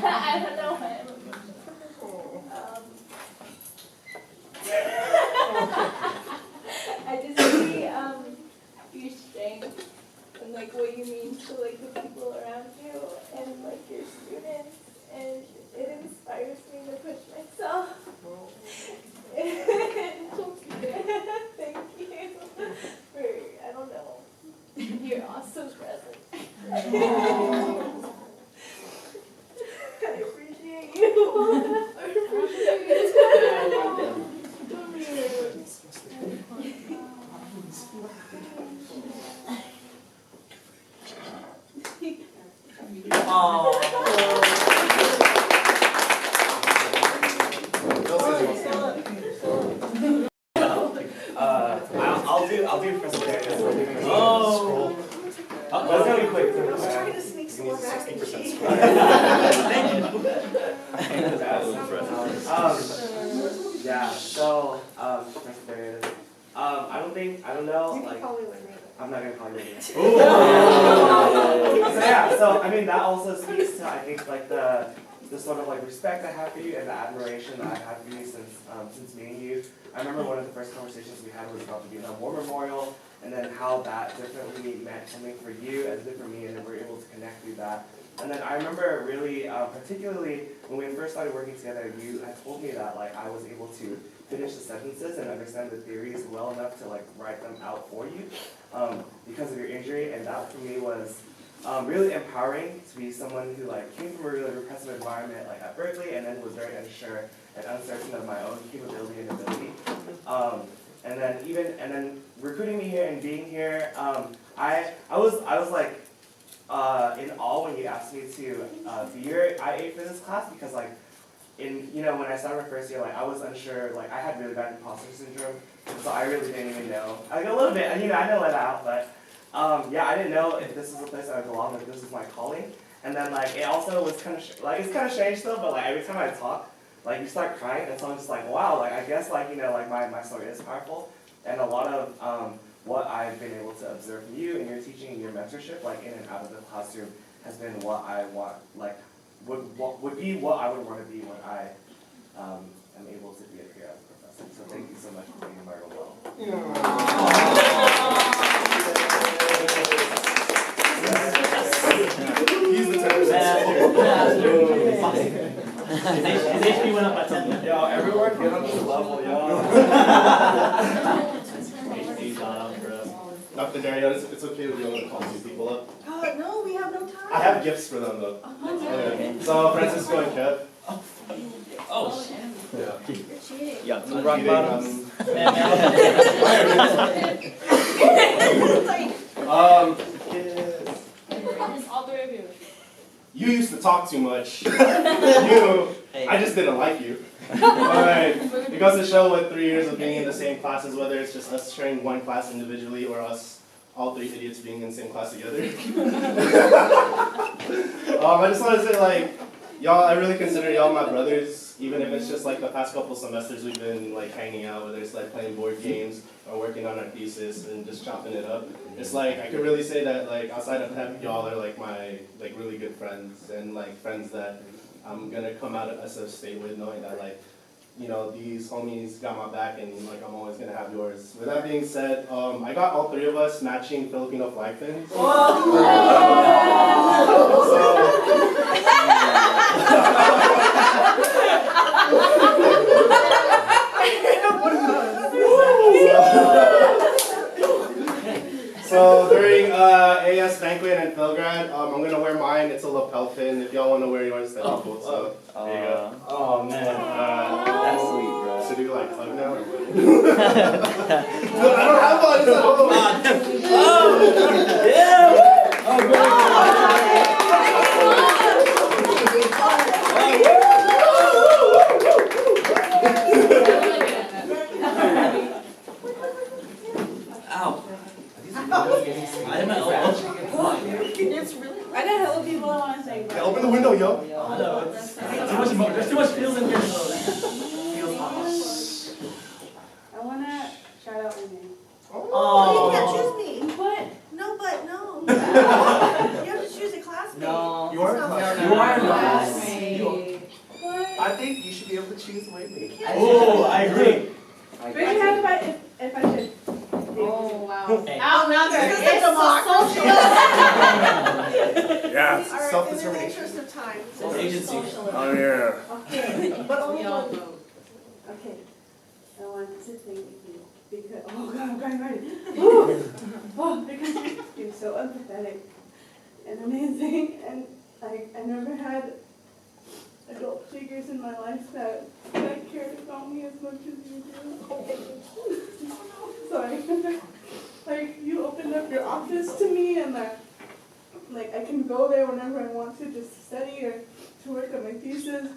I don't know. I just see your strength and like what you mean to like the people around you and like your students, and it inspires me to push myself. Thank you for, I don't know, your awesome presence. I appreciate you. I appreciate you. I'll do presentations. Oh. That's gonna be quick. I was trying to sneak some more back in. 60%. Yeah, so, I don't know, you like, I'm not gonna call you later. So yeah, so I mean, that also speaks to, I think, like the sort of like respect I have for you and the admiration that I've had for you since meeting you. I remember one of the first conversations we had was about the Vietnam War Memorial, and then how that definitely meant something for you as it did for me, and then we were able to connect through that. And then I remember really, particularly when we first started working together, you had told me that like I was able to finish the sentences and understand the theories well enough to like write them out for you because of your injury, and that for me was really empowering to be someone who like came from a really repressive environment like at Berkeley, and then was very unsure and uncertain of my own capability and ability. And then recruiting me here and being here, I was like in awe when you asked me to be your IA for this class, because like when I started my first year, like I was unsure, like I had really bad imposter syndrome, so I really didn't even know. Like a little bit, I didn't let out, but yeah, I didn't know if this was a place I would belong, if this was my calling. And then like it also was kind of it's kind of strange still, but like every time I talk, like you start crying, and so I'm just like, wow, like I guess like like my story is powerful, and a lot of what I've been able to observe from you and your teaching and your mentorship, like in and out of the classroom, has been what I want, like would be what I would want to be when I am able to be here as a professor. So thank you so much for being my role model. He's the 10%. His HP went up by something. Yo, everyone get on this level, yo. Dr. Dario, it's okay if you want to call two people up. No, we have no time. I have gifts for them though. Okay. So Francisco and Kev. Oh. Yeah. Yeah, two rock bottoms. All three of you. You used to talk too much. I just didn't like you. But it goes to show what 3 years of being in the same classes, whether it's just us sharing one class individually or us all three idiots being in the same class together. I just want to say, like, y'all, I really consider y'all my brothers, even if it's just like the past couple semesters we've been like hanging out, whether it's like playing board games or working on our thesis and just chopping it up. It's like I could really say that like outside of PEP, y'all are like my like really good friends, and like friends that I'm gonna come out of SF State with, knowing that like you know, these homies got my back and like I'm always gonna have yours. With that being said, I got all three of us matching Filipino flag pins. So during AAS banquet and Pre-Grad, I'm gonna wear mine. It's a lapel pin. If y'all wanna wear yours, that'd be cool. So there you go. Oh man, that's sweet, bro. So do you like hug now? Or what? No, I don't have one. It's at home. Oh, yeah. Oh, great. Ow. I got hella people I want to say, bro. Yeah, open the window, yo. I know, there's too much feels in here. Feels hot. I want to shout out my name. Oh, you can't choose me. What? No, but no. You have to choose a classmate. No. You are a classmate. You are a classmate. What? I think you should be able to choose Whitney. Oh, I agree. Raise your hand if I should. Oh, wow. Hey. This is a democracy. Yeah, All right, self-determination. in the interest of time. It's agency. Oh yeah. Okay. But only We all one. vote. Okay. I want to thank you because, oh God, I'm crying already. Oh, because you're so empathetic and amazing, and I never had adult figures in my life that cared about me as much as you do. Sorry. Like, you opened up your office to me, and like I can go there whenever I want to just to study or to work on my thesis.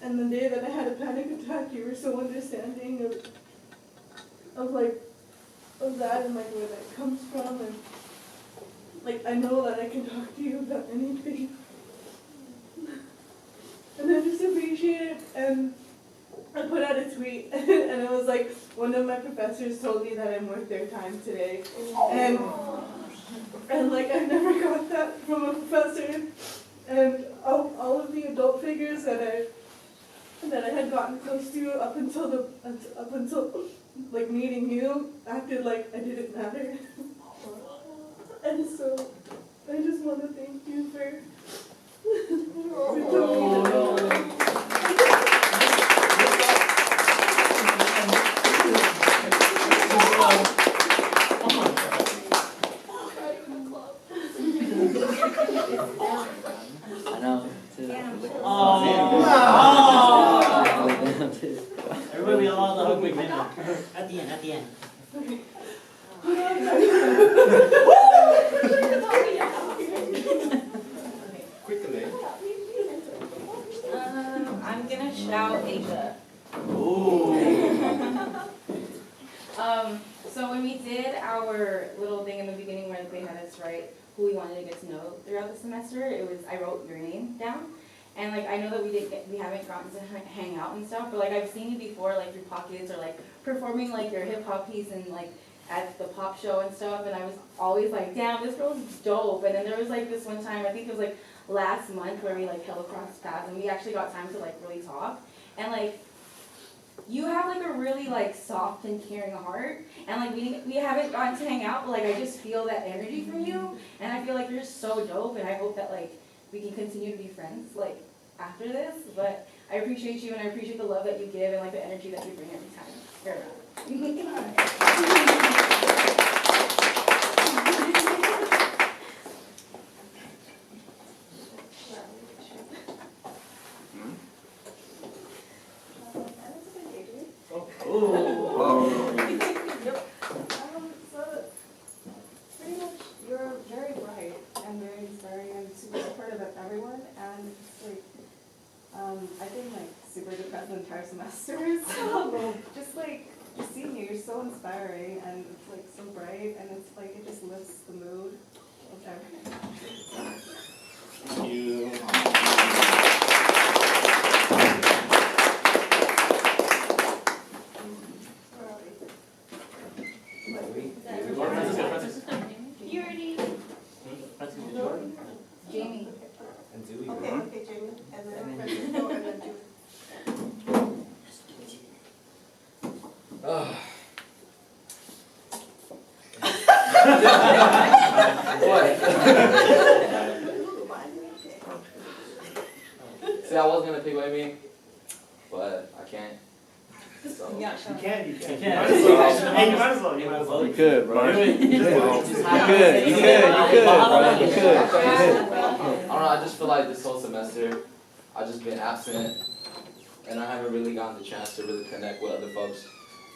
And the day that I had a panic attack, you were so understanding of that and like where that comes from, and like I know that I can talk to you about anything. And I just appreciate it. And I put out a tweet and it was like, one of my professors told me that I'm worth their time today. And like I never got that from a professor. And all of the adult figures that I had gotten close to up until like meeting you acted like I didn't matter. And so I just want to thank you for I know. Everybody be allowed to hug me now. At the end, at the end. Quickly. I'm gonna shout Asia. So when we did our little thing in the beginning where they had us write who we wanted to get to know throughout the semester, I wrote your name down. And like I know that we haven't gotten to hang out and stuff, but like I've seen you before, like through pockets or like performing like your hip hop piece and like at the pop show and stuff, and I was always like, damn, this girl's dope. And then there was like this one time, I think it was like last month, where we like held across paths and we actually got time to like really talk. And like you have like a really like soft and caring heart, and like we haven't gotten to hang out, but like I just feel that energy from you, and I feel like you're so dope, and I hope that like we can continue to be friends like after this. But I appreciate you, and I appreciate the love that you give and like the energy that you bring every time you're around. So pretty much you're very bright and very inspiring and super supportive of everyone, and it's like I've been like super depressed the entire semester, so just seeing you're so inspiring and it's like so bright, and it's like it just lifts the mood of everything. Thank you. Jamie. Okay, Jamie. And then Francisco, and then Julie. See, I was gonna pick Amy, but I can't. So. You can. You might as well. You could, bro. Do it. You could, bro. I don't know, I just feel like this whole semester, I've just been absent, and I haven't really gotten the chance to really connect with other folks.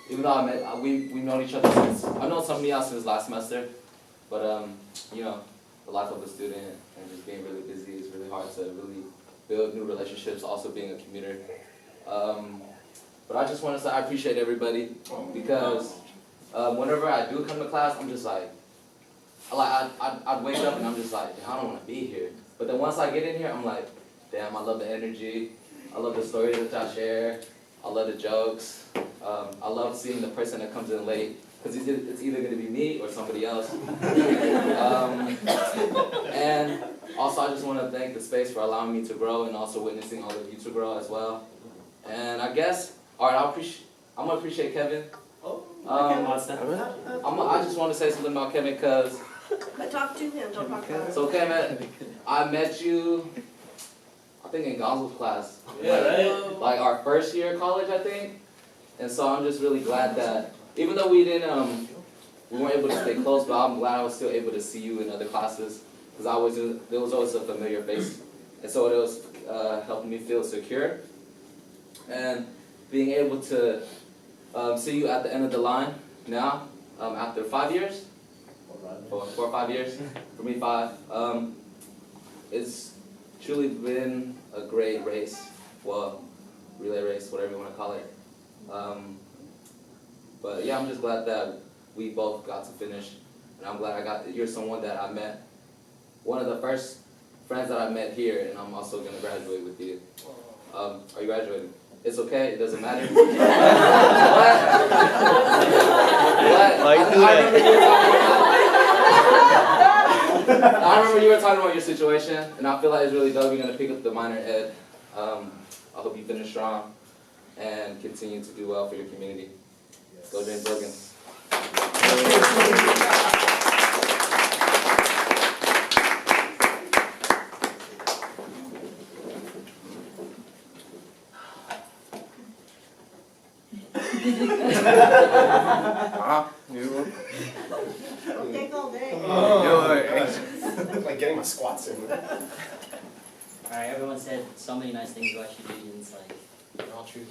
Even though we've known each other since, I've known some of y'all since last semester, but you know, the life of a student and just being really busy is really hard to really build new relationships, also being a commuter. But I just want to say I appreciate everybody, because whenever I do come to class, I'm just like, I'd wake up and I'm just like, I don't want to be here. But then once I get in here, I'm like, damn, I love the energy. I love the stories that y'all share. I love the jokes. I love seeing the person that comes in late, because it's either going to be me or somebody else. And also, I just want to thank the space for allowing me to grow and also witnessing all of you to grow as well. And I guess, all right, I'm going to appreciate Kevin. I just want to say something about Kevin, because... But talk to him, don't talk about him. So Kevin, I met you, I think in Gonzo's class. Yeah, right? Like our first year of college, I think. And so I'm just really glad that, even though we weren't able to stay close, but I'm glad I was still able to see you in other classes, because there was always a familiar face. And so it was helping me feel secure. And being able to see you at the end of the line now, after 5 years, or 4 or 5 years, for me 5, it's truly been a great race, well, relay race, whatever you want to call it. But yeah, I'm just glad that we both got to finish, and I'm glad you're someone that I met, one of the first friends that I met here, and I'm also going to graduate with you. Are you graduating? It's okay, it doesn't matter. I remember you were talking about your situation, and I feel like it's really dope. You're going to pick up the minor ed. I hope you finish strong and continue to do well for your community. Go James Logan. Don't take all day. Like getting my squats in. Alright, everyone said so many nice things about you, dude, and it's like, they're all true.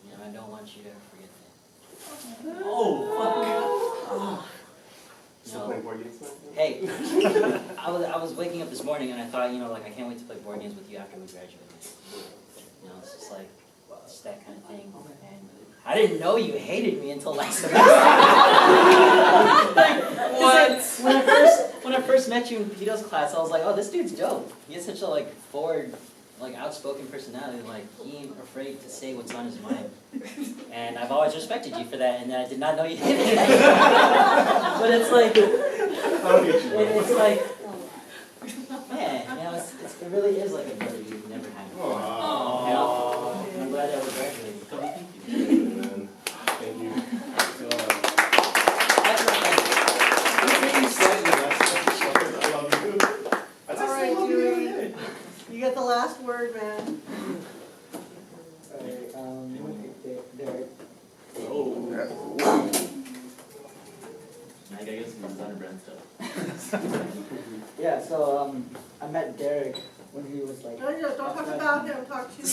You know, I don't want you to forget that. Oh, Still playing board games? Hey, I was waking up this morning and I thought, you know, like, I can't wait to play board games with you after we graduate. You know, it's just like, it's that kind of thing. And I didn't know you hated me until last semester. What? When I first met you in Pito's class, I was like, oh, this dude's dope. He has such a like forward, like outspoken personality. Like he ain't afraid to say what's on his mind. And I've always respected you for that. And I did not know you hated me. But it's like, man, you know, it really is like a brother you've never had before. You know? And I'm glad that we graduated. Thank you. All right, Dewey. You get the last word, man. I guess some designer brand stuff. Yeah, so I met Derek when he was like. No, don't talk about him, talk to him.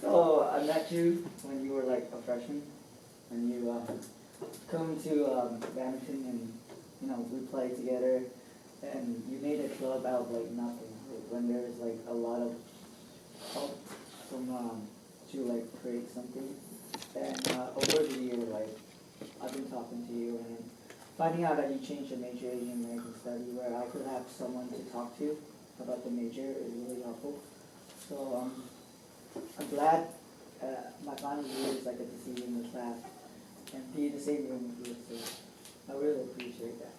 So I met you when you were like a freshman, and you come to Badminton, and you know we played together, and you made a club out of like nothing. When there was like a lot of help from to like create something, and over the year, like I've been talking to you and finding out that you changed your major in American Study, where I could have someone to talk to about the major is really helpful. So I'm glad my final year is like a decision in the class and be in the same room with you. So I really appreciate that.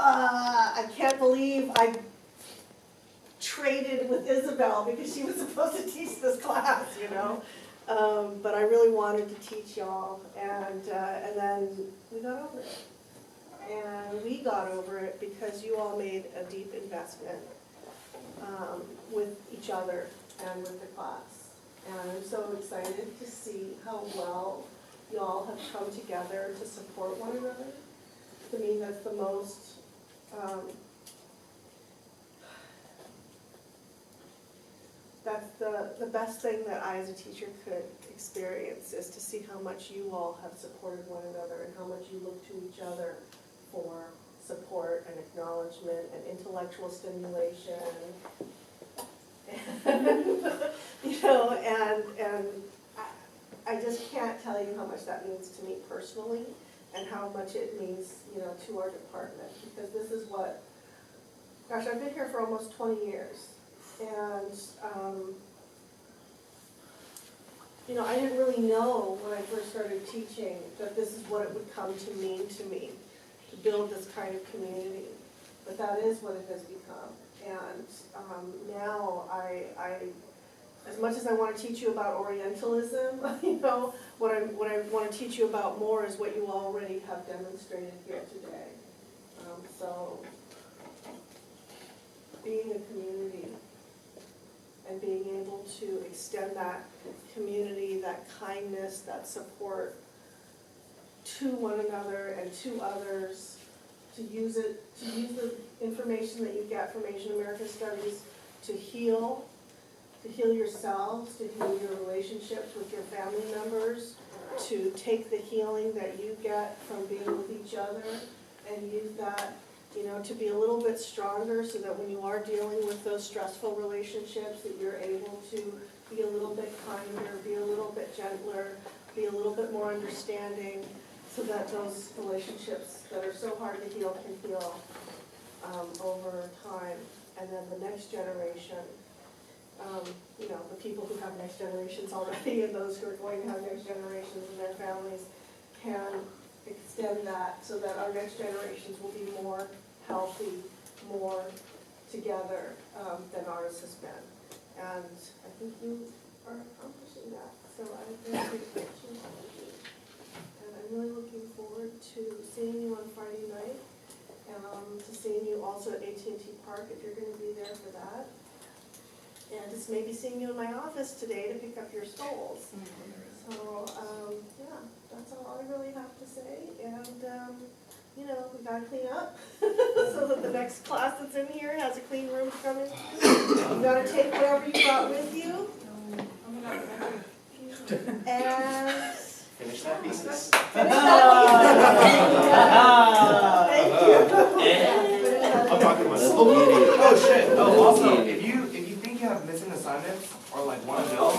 I can't believe I traded with Isabel because she was supposed to teach this class, you know? But I really wanted to teach y'all, and then we got over it. And we got over it because you all made a deep investment with each other and with the class. And I'm so excited to see how well y'all have come together to support one another. To me, that's the most, that's the best thing that I as a teacher could experience, is to see how much you all have supported one another and how much you look to each other for support and acknowledgement and intellectual stimulation. You know, and I just can't tell you how much that means to me personally, and how much it means, you know, to our department, because this is what, gosh, I've been here for almost 20 years, and you know, I didn't really know when I first started teaching that this is what it would come to mean to me, to build this kind of community, but that is what it has become. And now I, as much as I want to teach you about Orientalism, you know, what I want to teach you about more is what you already have demonstrated here today. So, being a community and being able to extend that community, that kindness, that support to one another and to others, to use the information that you get from Asian American Studies to heal yourselves, to heal your relationships with your family members, to take the healing that you get from being with each other and use that, you know, to be a little bit stronger, so that when you are dealing with those stressful relationships, that you're able to be a little bit kinder, be a little bit gentler, be a little bit more understanding, so that those relationships that are so hard to heal can heal over time. And then the next generation, you know, the people who have next generations already and those who are going to have next generations and their families can extend that, so that our next generations will be more healthy, more together than ours has been. And I think you are accomplishing that. So I very appreciate you. And I'm really looking forward to seeing you on Friday night, and to seeing you also at AT&T Park if you're going to be there for that. And just maybe seeing you in my office today to pick up your stoles. So, yeah, that's all I really have to say. And, you know, we gotta clean up so that the next class that's in here has a clean room to come in. You gotta take whatever you brought with you. And finish that thesis. Thank you. I'm talking to myself. Oh shit. Oh, also, if you think you have missing assignments or like want to know,